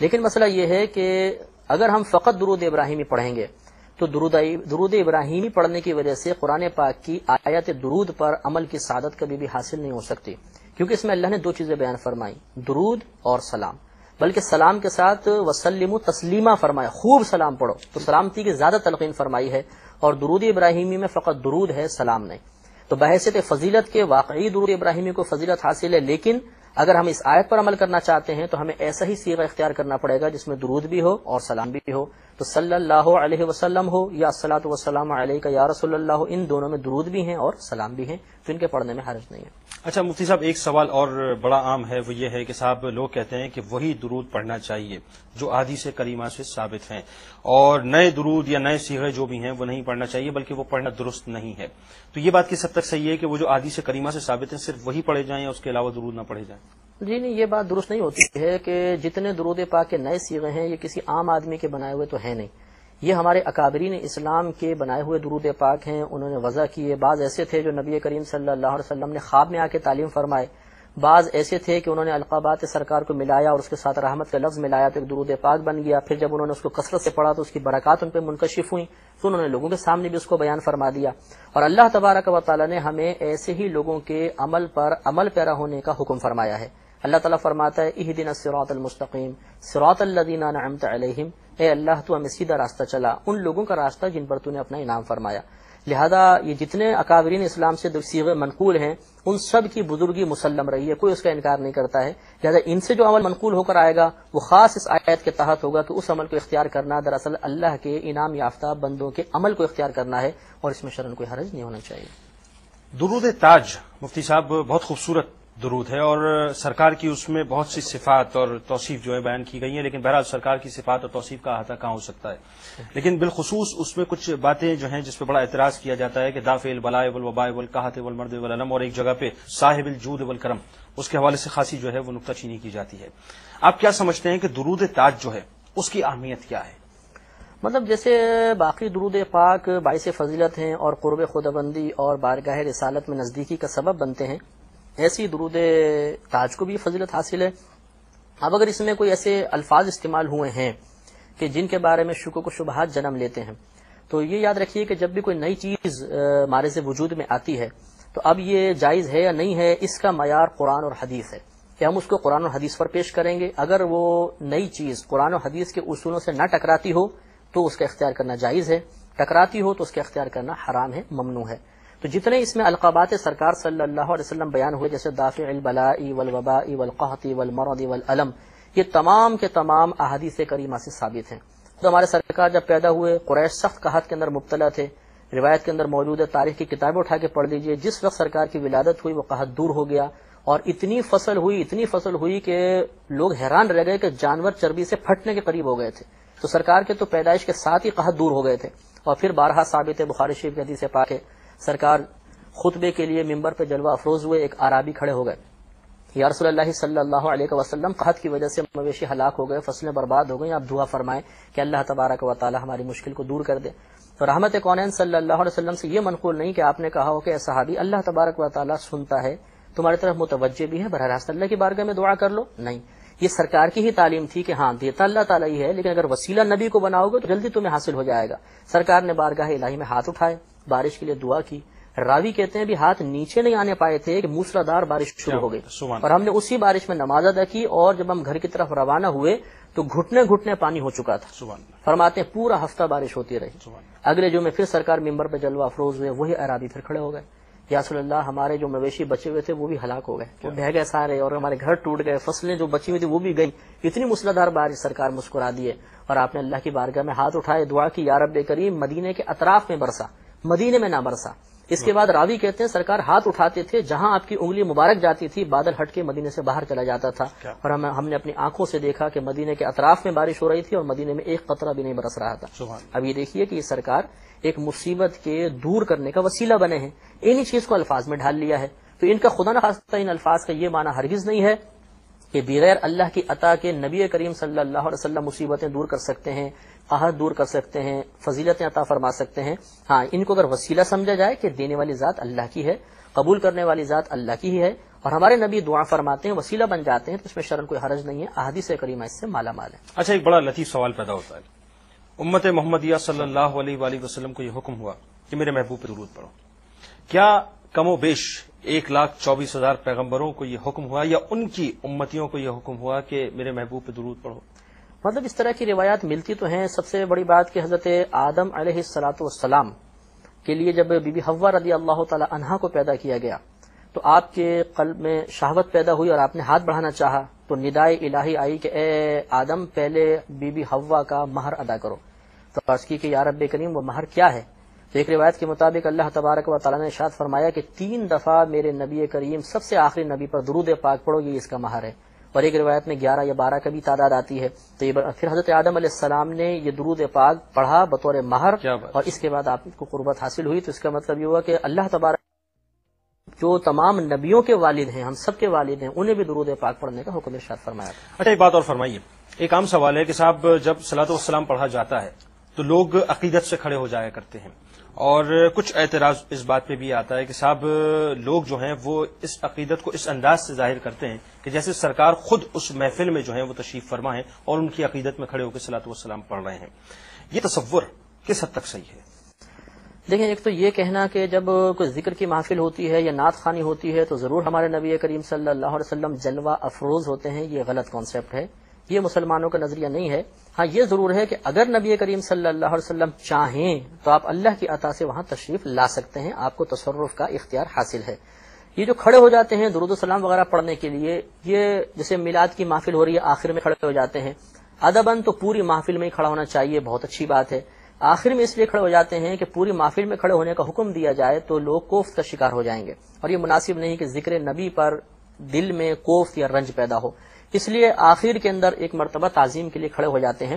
Speaker 2: لیکن مسئلہ یہ ہے کہ اگر ہم فقط درود ابراہیمی پڑھیں گے تو درود ابراہیمی پڑھنے کی وجہ سے قرآن پاک کی آیات درود پر عمل کی سعادت کبھی بھی حاصل نہیں ہو سکتی، کیونکہ اس میں اللہ نے 2 چیزیں بیان فرمائی، درود اور سلام. بلکہ سلام کے ساتھ وسلموا تسلیما فرمایا، خوب سلام پڑھو، تو سلامتی کی زیادہ تلقین فرمائی ہے. اور درود ابراہیمی میں فقط درود ہے، سلام نہیں. تو بحیثیت فضیلت کے واقعی درود ابراہیمی کو فضیلت حاصل ہے، لیکن اگر ہم اس آیت پر عمل کرنا چاہتے ہیں تو ہمیں ایسا ہی صیغہ اختیار کرنا پڑے گا جس میں درود بھی ہو اور سلام بھی ہو. تو صلی اللہ علیہ وسلم ہو یا الصلاۃ والسلام علیک یا رسول اللہ ہو، ان دونوں میں درود بھی ہیں اور سلام بھی ہیں، تو ان کے پڑھنے میں حرج نہیں ہے.
Speaker 1: اچھا مفتی صاحب، ایک سوال اور بڑا عام ہے، وہ یہ ہے کہ صاحب لوگ کہتے ہیں کہ وہی درود پڑھنا چاہیے جو احادیث کریمہ سے ثابت ہیں، اور نئے درود یا نئے صیغے جو بھی ہیں وہ نہیں پڑھنا چاہیے، بلکہ وہ پڑھنا درست نہیں ہے. تو یہ بات کس حد تک صحیح ہے کہ وہ جو احادیث کریمہ سے ثابت ہیں صرف وہی پڑھے جائیں یا اس کے علاوہ درود نہ پڑھے جائیں؟
Speaker 2: جی نہیں، یہ بات درست نہیں ہوتی ہے کہ جتنے درود پاک کے نئے صیغے ہیں یہ کسی عام آدمی کے بنائے ہوئے تو ہیں نہیں. یہ ہمارے اکابرین اسلام کے بنائے ہوئے درود پاک ہیں، انہوں نے وضع کیے. بعض ایسے تھے جو نبی کریم صلی اللہ علیہ وسلم نے خواب میں آ کے تعلیم فرمائے، بعض ایسے تھے کہ انہوں نے القابات سرکار کو ملایا اور اس کے ساتھ رحمت کا لفظ ملایا تو ایک درود پاک بن گیا. پھر جب انہوں نے اس کو کثرت سے پڑھا تو اس کی برکات ان پہ منکشف ہوئیں، تو انہوں نے لوگوں کے سامنے بھی اس کو بیان فرما دیا. اور اللہ تبارک و تعالی نے ہمیں ایسے ہی لوگوں کے عمل پر عمل پیرا ہونے کا حکم فرمایا ہے. اللہ تعالیٰ فرماتا ہے اہدنا الصراط المستقیم صراط الذین انعمت علیہم، اے اللہ تو ہمیں سیدھا راستہ چلا، ان لوگوں کا راستہ جن پر تو نے اپنا انعام فرمایا. لہذا یہ جتنے اکابرین اسلام سے صیغے منقول ہیں ان سب کی بزرگی مسلم رہی ہے، کوئی اس کا انکار نہیں کرتا ہے. لہذا ان سے جو عمل منقول ہو کر آئے گا وہ خاص اس آیت کے تحت ہوگا کہ اس عمل کو اختیار کرنا دراصل اللہ کے انعام یافتہ بندوں کے عمل کو اختیار کرنا ہے، اور اس میں شرعاً کوئی حرج نہیں ہونا چاہیے.
Speaker 1: درود تاج مفتی صاحب بہت خوبصورت درود ہے، اور سرکار کی اس میں بہت سی صفات اور توصیف جو ہے بیان کی گئی ہیں، لیکن بہرحال سرکار کی صفات اور توصیف کا احاطہ کہاں ہو سکتا ہے. لیکن بالخصوص اس میں کچھ باتیں جو ہیں جس پہ بڑا اعتراض کیا جاتا ہے کہ دافع البلاء والوباء والقحط والمرض والالم، اور ایک جگہ پہ صاحب الجود والکرم، اس کے حوالے سے خاصی جو ہے وہ نکتہ چینی کی جاتی ہے. آپ کیا سمجھتے ہیں کہ درود تاج جو ہے اس کی اہمیت کیا ہے؟
Speaker 2: مطلب جیسے باقی درود پاک باعث فضیلت ہیں اور قرب خداوندی اور بارگاہ رسالت میں نزدیکی کا سبب بنتے ہیں، ایسی درود تاج کو بھی فضیلت حاصل ہے. اب اگر اس میں کوئی ایسے الفاظ استعمال ہوئے ہیں کہ جن کے بارے میں شکوک و شبہات جنم لیتے ہیں، تو یہ یاد رکھیے کہ جب بھی کوئی نئی چیز ہمارے سے وجود میں آتی ہے تو اب یہ جائز ہے یا نہیں ہے، اس کا معیار قرآن اور حدیث ہے کہ ہم اس کو قرآن اور حدیث پر پیش کریں گے. اگر وہ نئی چیز قرآن و حدیث کے اصولوں سے نہ ٹکراتی ہو تو اس کا اختیار کرنا جائز ہے، ٹکراتی ہو تو اس کا اختیار کرنا حرام ہے، ممنوع ہے. تو جتنے اس میں القابات سرکار صلی اللہ علیہ وسلم بیان ہوئے، جیسے دافع البلاء والوباء والقحط والمرض والالم، یہ تمام کے تمام احادیث کریمہ سے ثابت ہیں. تو ہمارے سرکار جب پیدا ہوئے قریش سخت قحط کے اندر مبتلا تھے. روایت کے اندر موجود ہے، تاریخ کی کتابیں اٹھا کے پڑھ لیجئے، جس وقت سرکار کی ولادت ہوئی وہ قحط دور ہو گیا، اور اتنی فصل ہوئی کہ لوگ حیران رہ گئے کہ جانور چربی سے پھٹنے کے قریب ہو گئے تھے. تو سرکار کے تو پیدائش کے ساتھ ہی قحط دور ہو گئے تھے. اور پھر بارہا ثابت ہے، بخاری شریف کی حدیث پاک ہے، سرکار خطبے کے لیے ممبر پہ جلوہ افروز ہوئے، ایک اعرابی کھڑے ہو گئے، یا رسول اللہ صلی اللہ علیہ وسلم قحط کی وجہ سے مویشی ہلاک ہو گئے، فصلیں برباد ہو گئی، آپ دعا فرمائیں کہ اللہ تبارک و تعالی ہماری مشکل کو دور کر دے. تو رحمت کونین صلی اللہ علیہ وسلم سے یہ منقول نہیں کہ آپ نے کہا ہو کہ اے صحابی اللہ تبارک و تعالی سنتا ہے، تمہاری طرف متوجہ بھی ہے، براہ راست اللہ کی بارگاہ میں دعا کر لو. نہیں، یہ سرکار کی ہی تعلیم تھی کہ ہاں دیتا اللہ تعالیٰ ہی ہے، لیکن اگر وسیلہ نبی کو بناؤ گے تو جلدی تمہیں حاصل ہو جائے گا. سرکار نے بارگاہ الہی میں ہاتھ اٹھائے، بارش کے لیے دعا کی. راوی کہتے ہیں بھی ہاتھ نیچے نہیں آنے پائے تھے کہ موسلادھار بارش شروع ہو گئی، اور ہم نے اسی بارش میں نماز ادا کی، اور جب ہم گھر کی طرف روانہ ہوئے تو گھٹنے پانی ہو چکا تھا. فرماتے ہیں پورا ہفتہ بارش ہوتی رہی. اگلے جمعے پھر سرکار ممبر پہ جلوہ افروز ہوئے، وہی اعرابی پھر کھڑے ہو گئے، یا رسول اللہ ہمارے جو مویشی بچے ہوئے تھے وہ بھی ہلاک ہو گئے، وہ بہہ گئے سارے، اور ہمارے گھر ٹوٹ گئے، فصلیں جو بچی ہوئی تھی وہ بھی گئی. اتنی موسلادھار بارش سرکار مسکرا دیے، اور آپ نے اللہ کی بارگاہ میں ہاتھ اٹھائے، دعا کی یا رب کریم مدینے کے اطراف میں برسا، مدینے میں نہ برسا. اس کے بعد راوی کہتے ہیں سرکار ہاتھ اٹھاتے تھے، جہاں آپ کی انگلی مبارک جاتی تھی بادل ہٹ کے مدینے سے باہر چلا جاتا تھا، اور ہم نے اپنی آنکھوں سے دیکھا کہ مدینے کے اطراف میں بارش ہو رہی تھی اور مدینے میں ایک قطرہ بھی نہیں برس رہا تھا. اب یہ دیکھیے کہ یہ سرکار ایک مصیبت کے دور کرنے کا وسیلہ بنے ہیں، انہی چیز کو الفاظ میں ڈھال لیا ہے. تو ان کا خدا نخواستہ ان الفاظ کا یہ معنی ہرگز نہیں ہے کہ بغیر اللہ کی عطا کے نبی کریم صلی اللہ علیہ وسلم مصیبتیں دور کر سکتے ہیں، قحط دور کر سکتے ہیں، فضیلتیں عطا فرما سکتے ہیں. ہاں، ان کو اگر وسیلہ سمجھا جائے کہ دینے والی ذات اللہ کی ہے، قبول کرنے والی ذات اللہ کی ہی ہے، اور ہمارے نبی دعا فرماتے ہیں، وسیلہ بن جاتے ہیں، تو اس میں شرعاً کوئی حرج نہیں ہے. احادیث کریمہ اس سے مالا مال ہے.
Speaker 1: اچھا، ایک بڑا لطیف سوال پیدا ہوتا ہے. امت محمدیہ صلی اللہ علیہ وآلہ وسلم کو یہ حکم ہوا کہ میرے محبوب پہ درود پڑھو. کیا کم و بیش 1,24,000 پیغمبروں کو یہ حکم ہوا، یا ان کی امتیوں کو یہ حکم ہوا کہ میرے محبوب پہ درود پڑھو؟
Speaker 2: مطلب اس طرح کی روایات ملتی تو ہیں. سب سے بڑی بات کہ حضرت آدم علیہ السلام کے لیے جب بی بی حوا رضی اللہ تعالی عنہا کو پیدا کیا گیا تو آپ کے قلب میں شہوت پیدا ہوئی اور آپ نے ہاتھ بڑھانا چاہا تو ندائے الہی آئی کہ اے آدم پہلے بی بی حوا کا مہر ادا کرو. تو عرض کی کہ یا رب کریم وہ مہر کیا ہے؟ تو ایک روایت کے مطابق اللہ تبارک و تعالیٰ نے ارشاد فرمایا کہ 3 دفعہ میرے نبی کریم سب سے آخری نبی پر درود پاک پڑھو، یہ اس کا مہر ہے. اور ایک روایت میں 11 یا 12 کا بھی تعداد آتی ہے. تو یہ پھر حضرت آدم علیہ السلام نے یہ درود پاک پڑھا بطور مہر، اور اس کے بعد آپ کو قربت حاصل ہوئی. تو اس کا مطلب یہ ہوا کہ اللہ تبارک جو تمام نبیوں کے والد ہیں، ہم سب کے والد ہیں، انہیں بھی درود پاک پڑھنے کا حکم ارشاد فرمایا.
Speaker 1: اچھا ایک بات اور فرمائیے، ایک عام سوال ہے کہ صاحب جب صلاۃ والسلام پڑھا جاتا ہے تو لوگ عقیدت سے کھڑے ہو جایا کرتے ہیں، اور کچھ اعتراض اس بات پہ بھی آتا ہے کہ صاحب لوگ جو ہیں وہ اس عقیدت کو اس انداز سے ظاہر کرتے ہیں کہ جیسے سرکار خود اس محفل میں جو ہیں وہ تشریف فرما ہیں اور ان کی عقیدت میں کھڑے ہو کے صلاۃ والسلام پڑھ رہے ہیں. یہ تصور کس حد تک صحیح ہے؟
Speaker 2: دیکھیں، ایک تو یہ کہنا کہ جب کوئی ذکر کی محفل ہوتی ہے یا نعت خوانی ہوتی ہے تو ضرور ہمارے نبی کریم صلی اللہ علیہ وسلم جلوہ افروز ہوتے ہیں، یہ غلط کانسیپٹ ہے، یہ مسلمانوں کا نظریہ نہیں ہے. ہاں یہ ضرور ہے کہ اگر نبی کریم صلی اللہ علیہ وسلم چاہیں تو آپ اللہ کی عطا سے وہاں تشریف لا سکتے ہیں، آپ کو تصرف کا اختیار حاصل ہے. یہ جو کھڑے ہو جاتے ہیں درود و سلام وغیرہ پڑھنے کے لیے، یہ جیسے میلاد کی محفل ہو رہی ہے آخر میں کھڑے ہو جاتے ہیں، ادباً تو پوری محفل میں ہی کھڑا ہونا چاہیے، بہت اچھی بات ہے. آخر میں اس لیے کھڑے ہو جاتے ہیں کہ پوری محفل میں کھڑے ہونے کا حکم دیا جائے تو لوگ کوفت کا شکار ہو جائیں گے، اور یہ مناسب نہیں کہ ذکر نبی پر دل میں کوفت یا رنج پیدا ہو. اس لیے آخر کے اندر ایک مرتبہ تعظیم کے لیے کھڑے ہو جاتے ہیں.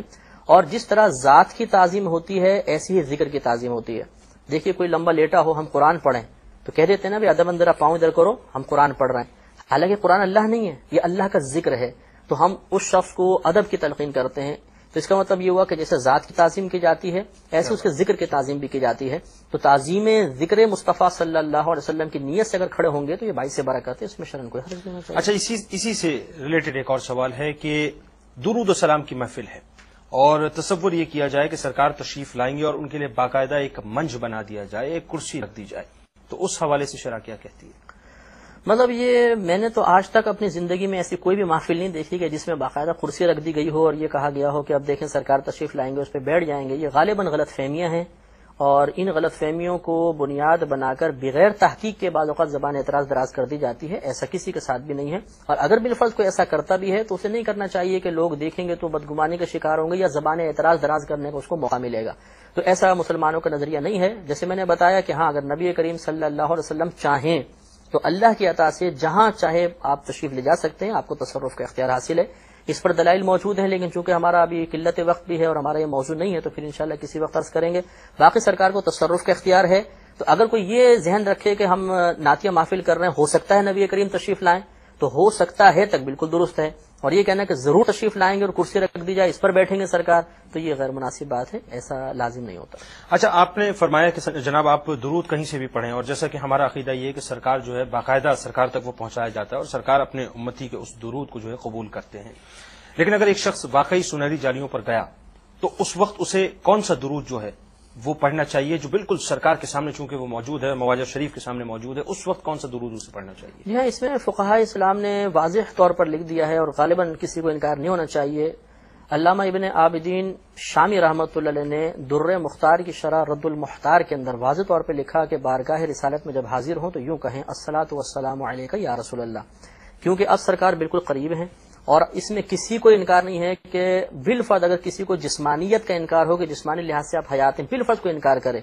Speaker 2: اور جس طرح ذات کی تعظیم ہوتی ہے ایسی ہی ذکر کی تعظیم ہوتی ہے. دیکھیے کوئی لمبا لیٹا ہو، ہم قرآن پڑھیں تو کہہ دیتے ہیں نا بھی ادب اندر پاؤں ادھر کرو، ہم قرآن پڑھ رہے ہیں، حالانکہ قرآن اللہ نہیں ہے، یہ اللہ کا ذکر ہے. تو ہم اس شخص کو ادب کی تلقین کرتے ہیں. تو اس کا مطلب یہ ہوا کہ جیسے ذات کی تعظیم کی جاتی ہے ایسے اس کے ذکر کی تعظیم بھی کی جاتی ہے. تو تعظیم ذکر مصطفیٰ صلی اللہ علیہ وسلم کی نیت سے اگر کھڑے ہوں گے تو یہ باعث برکت ہے، اس میں شرن کوئی حرج نہیں ہونا چاہیے.
Speaker 1: اچھا اسی سے ریلیٹڈ ایک اور سوال ہے کہ درود و سلام کی محفل ہے اور تصور یہ کیا جائے کہ سرکار تشریف لائیں گے اور ان کے لیے باقاعدہ ایک منچ بنا دیا جائے، ایک کرسی رکھ دی جائے، تو اس حوالے سے شرع کیا کہتی ہے؟
Speaker 2: مطلب یہ میں نے تو آج تک اپنی زندگی میں ایسی کوئی بھی محفل نہیں دیکھی کہ جس میں باقاعدہ کرسی رکھ دی گئی ہو اور یہ کہا گیا ہو کہ اب دیکھیں سرکار تشریف لائیں گے اس پہ بیٹھ جائیں گے. یہ غالباً غلط فہمیاں ہیں، اور ان غلط فہمیوں کو بنیاد بنا کر بغیر تحقیق کے بعض اوقات زبان اعتراض دراز کر دی جاتی ہے. ایسا کسی کے ساتھ بھی نہیں ہے، اور اگر بالفرض کوئی ایسا کرتا بھی ہے تو اسے نہیں کرنا چاہیے کہ لوگ دیکھیں گے تو بدگمانی کا شکار ہوں گے یا زبان اعتراض دراز کرنے کا اس کو موقع ملے گا. تو ایسا مسلمانوں کا نظریہ نہیں ہے. جیسے میں نے بتایا کہ ہاں اگر نبی کریم صلی اللہ علیہ وسلم چاہیں تو اللہ کی عطا سے جہاں چاہے آپ تشریف لے جا سکتے ہیں، آپ کو تصرف کا اختیار حاصل ہے. اس پر دلائل موجود ہیں، لیکن چونکہ ہمارا ابھی قلت وقت بھی ہے اور ہمارا یہ موضوع نہیں ہے تو پھر انشاءاللہ کسی وقت عرض کریں گے. باقی سرکار کو تصرف کا اختیار ہے. تو اگر کوئی یہ ذہن رکھے کہ ہم نعتیہ محفل کر رہے ہیں، ہو سکتا ہے نبی کریم تشریف لائیں، تو ہو سکتا ہے تک بالکل درست ہے. اور یہ کہنا کہ ضرور تشریف لائیں گے اور کرسی رکھ دی جائے اس پر بیٹھیں گے سرکار، تو یہ غیر مناسب بات ہے، ایسا لازم نہیں ہوتا.
Speaker 1: اچھا آپ نے فرمایا کہ جناب آپ درود کہیں سے بھی پڑھیں، اور جیسا کہ ہمارا عقیدہ یہ ہے کہ سرکار جو ہے باقاعدہ سرکار تک وہ پہنچایا جاتا ہے اور سرکار اپنے امتی کے اس درود کو جو ہے قبول کرتے ہیں. لیکن اگر ایک شخص واقعی سنہری جالیوں پر گیا تو اس وقت اسے کون سا درود جو ہے وہ پڑھنا چاہیے جو بالکل سرکار کے سامنے چونکہ وہ موجود ہے، مواجہ شریف کے سامنے موجود ہے، اس وقت کون سا درود اسے پڑھنا چاہیے؟
Speaker 2: جی ہاں، اس میں فقہائے اسلام نے واضح طور پر لکھ دیا ہے اور غالباً کسی کو انکار نہیں ہونا چاہیے. علامہ ابن عابدین شامی رحمۃ اللہ علیہ نے در مختار کی شرح رد المختار کے اندر واضح طور پہ لکھا کہ بارگاہ رسالت میں جب حاضر ہوں تو یوں کہیں الصلاۃ والسلام علیک یا رسول اللہ، کیونکہ اب سرکار بالکل قریب ہیں. اور اس میں کسی کو انکار نہیں ہے کہ بالفرض اگر کسی کو جسمانیت کا انکار ہو کہ جسمانی لحاظ سے آپ حیات ہیں، بالفرض کو انکار کرے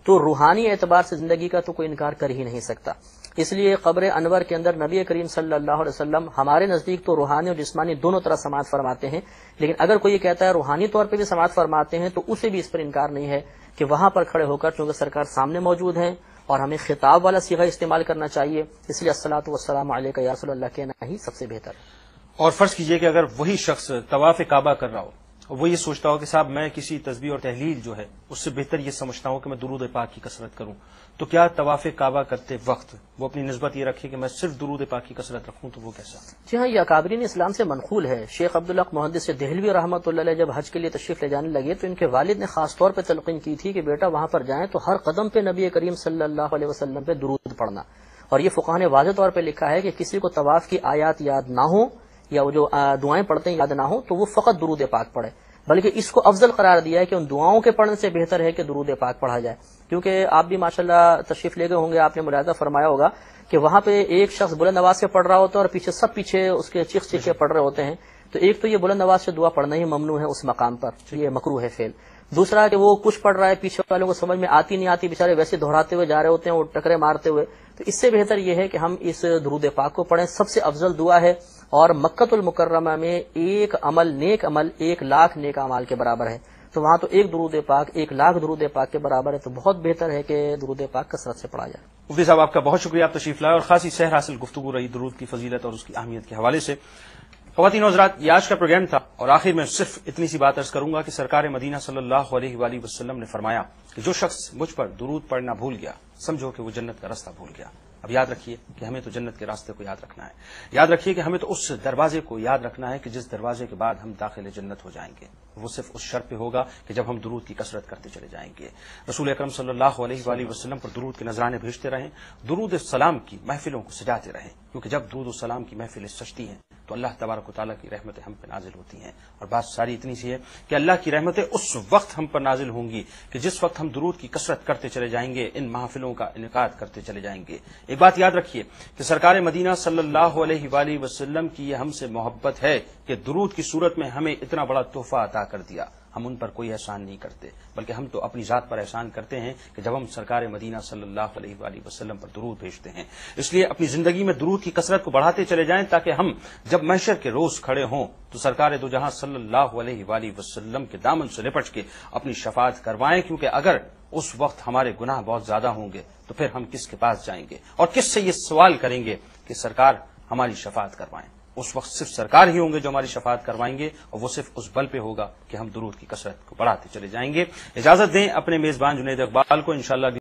Speaker 2: تو روحانی اعتبار سے زندگی کا تو کوئی انکار کر ہی نہیں سکتا. اس لیے قبر انور کے اندر نبی کریم صلی اللہ علیہ وسلم ہمارے نزدیک تو روحانی اور جسمانی دونوں طرح سماعت فرماتے ہیں، لیکن اگر کوئی یہ کہتا ہے روحانی طور پہ بھی سماعت فرماتے ہیں تو اسے بھی اس پر انکار نہیں ہے کہ وہاں پر کھڑے ہو کر چونکہ سرکار سامنے موجود ہیں اور ہمیں خطاب والا صیغہ استعمال کرنا چاہیے، اس لیے الصلاۃ والسلام علیک یا رسول اللہ کہنا ہی سب سے بہتر ہے.
Speaker 1: اور فرض کیجئے کہ اگر وہی شخص طواف کعبہ کر رہا ہو اور وہ یہ سوچتا ہو کہ صاحب میں کسی تسبیح اور تحلیل جو ہے اس سے بہتر یہ سمجھتا ہوں کہ میں درود پاک کی کثرت کروں، تو کیا طواف کعبہ کرتے وقت وہ اپنی نسبت یہ رکھے کہ میں صرف درود پاک کی کثرت رکھوں تو وہ کیسا؟
Speaker 2: جی ہاں، یہ اکابرین اسلام سے منقول ہے. شیخ عبدالحق محدث دہلوی رحمۃ اللہ علیہ جب حج کے لیے تشریف لے جانے لگے تو ان کے والد نے خاص طور پہ تلقین کی تھی کہ بیٹا وہاں پر جائیں تو ہر قدم پہ نبی کریم صلی اللہ علیہ وسلم پہ درود پڑھنا. اور یہ فقہاء نے واضح طور پہ لکھا ہے کہ کسی کو طواف کی آیات یاد نہ ہو یا وہ جو دعائیں پڑھتے ہیں یاد نہ ہو تو وہ فقط درود پاک پڑھے. بلکہ اس کو افضل قرار دیا ہے کہ ان دعاؤں کے پڑھنے سے بہتر ہے کہ درود پاک پڑھا جائے. کیونکہ آپ بھی ماشاءاللہ تشریف لے گئے ہوں گے, آپ نے ملاحظہ فرمایا ہوگا کہ وہاں پہ ایک شخص بلند آواز سے پڑھ رہا ہوتا ہے اور پیچھے سب پیچھے اس کے چیخ چیخ کے پڑھ رہے ہوتے ہیں. تو ایک تو یہ بلند آواز سے دعا پڑھنا ہی ممنوع ہے اس مقام پر, یہ مکروہ ہے فعل. دوسرا کہ وہ کچھ پڑھ رہا ہے, پیچھے والوں کو سمجھ میں آتی نہیں آتی, بےچارے ویسے دہراتے ہوئے جا رہے ہوتے ہیں, وہ ٹکرے مارتے ہوئے. تو اس سے بہتر یہ ہے کہ ہم اس درود پاک کو پڑھیں. سب سے افضل دعا ہے, اور مکۃ المکرمہ میں ایک عمل, نیک عمل 1,00,000 نیک اعمال کے برابر ہے. تو وہاں تو ایک درود پاک 1,00,000 درود پاک کے برابر ہے. تو بہت بہتر ہے کہ درود پاک کثرت سے پڑھا جائے.
Speaker 1: مفتی صاحب آپ کا بہت شکریہ, آپ تشریف لائے اور خاصی سحر حاصل گفتگو رہی درود کی فضیلت اور اس کی اہمیت کے حوالے سے. خواتین و حضرات, یہ آج کا پروگرام تھا اور آخر میں صرف اتنی سی بات عرض کروں گا کہ سرکار مدینہ صلی اللہ علیہ وآلہ وسلم نے فرمایا کہ جو شخص مجھ پر درود پڑھنا بھول گیا, سمجھو کہ وہ جنت کا راستہ بھول گیا. اب یاد رکھیے کہ ہمیں تو جنت کے راستے کو یاد رکھنا ہے. یاد رکھیے کہ ہمیں تو اس دروازے کو یاد رکھنا ہے کہ جس دروازے کے بعد ہم داخل جنت ہو جائیں گے. وہ صرف اس شرط پہ ہوگا کہ جب ہم درود کی کثرت کرتے چلے جائیں گے. رسول اکرم صلی اللہ علیہ وآلہ وسلم پر درود کے نذرانے بھیجتے رہیں, درود السلام کی محفلوں کو سجاتے رہیں, کیونکہ جب درود السلام کی محفلیں سجتی ہیں تو اللہ تبارک و تعالیٰ کی رحمتیں ہم پہ نازل ہوتی ہیں. اور بات ساری اتنی سی ہے کہ اللہ کی رحمتیں اس وقت ہم پر نازل ہوں گی کہ جس وقت ہم درود کی کثرت کرتے چلے جائیں گے, ان محفلوں کا انعقاد کرتے چلے جائیں گے. ایک بات یاد رکھیے کہ سرکار مدینہ صلی اللہ علیہ وآلہ وسلم کی یہ ہم سے محبت ہے کہ درود کی صورت میں ہمیں اتنا بڑا تحفہ عطا کر دیا. ہم ان پر کوئی احسان نہیں کرتے, بلکہ ہم تو اپنی ذات پر احسان کرتے ہیں کہ جب ہم سرکار مدینہ صلی اللہ علیہ وآلہ وسلم پر درود بھیجتے ہیں. اس لیے اپنی زندگی میں درود کی کثرت کو بڑھاتے چلے جائیں تاکہ ہم جب محشر کے روز کھڑے ہوں تو سرکار دو جہاں صلی اللہ علیہ وآلہ وسلم کے دامن سے لپٹ کے اپنی شفاعت کروائیں. کیونکہ اگر اس وقت ہمارے گناہ بہت زیادہ ہوں گے تو پھر ہم کس کے پاس جائیں گے اور کس سے یہ سوال کریں گے کہ سرکار ہماری شفاعت کروائیں. اس وقت صرف سرکار ہی ہوں گے جو ہماری شفاعت کروائیں گے, اور وہ صرف اس بل پہ ہوگا کہ ہم درود کی کثرت کو بڑھاتے چلے جائیں گے. اجازت دیں اپنے میزبان جنید اقبال کو, انشاءاللہ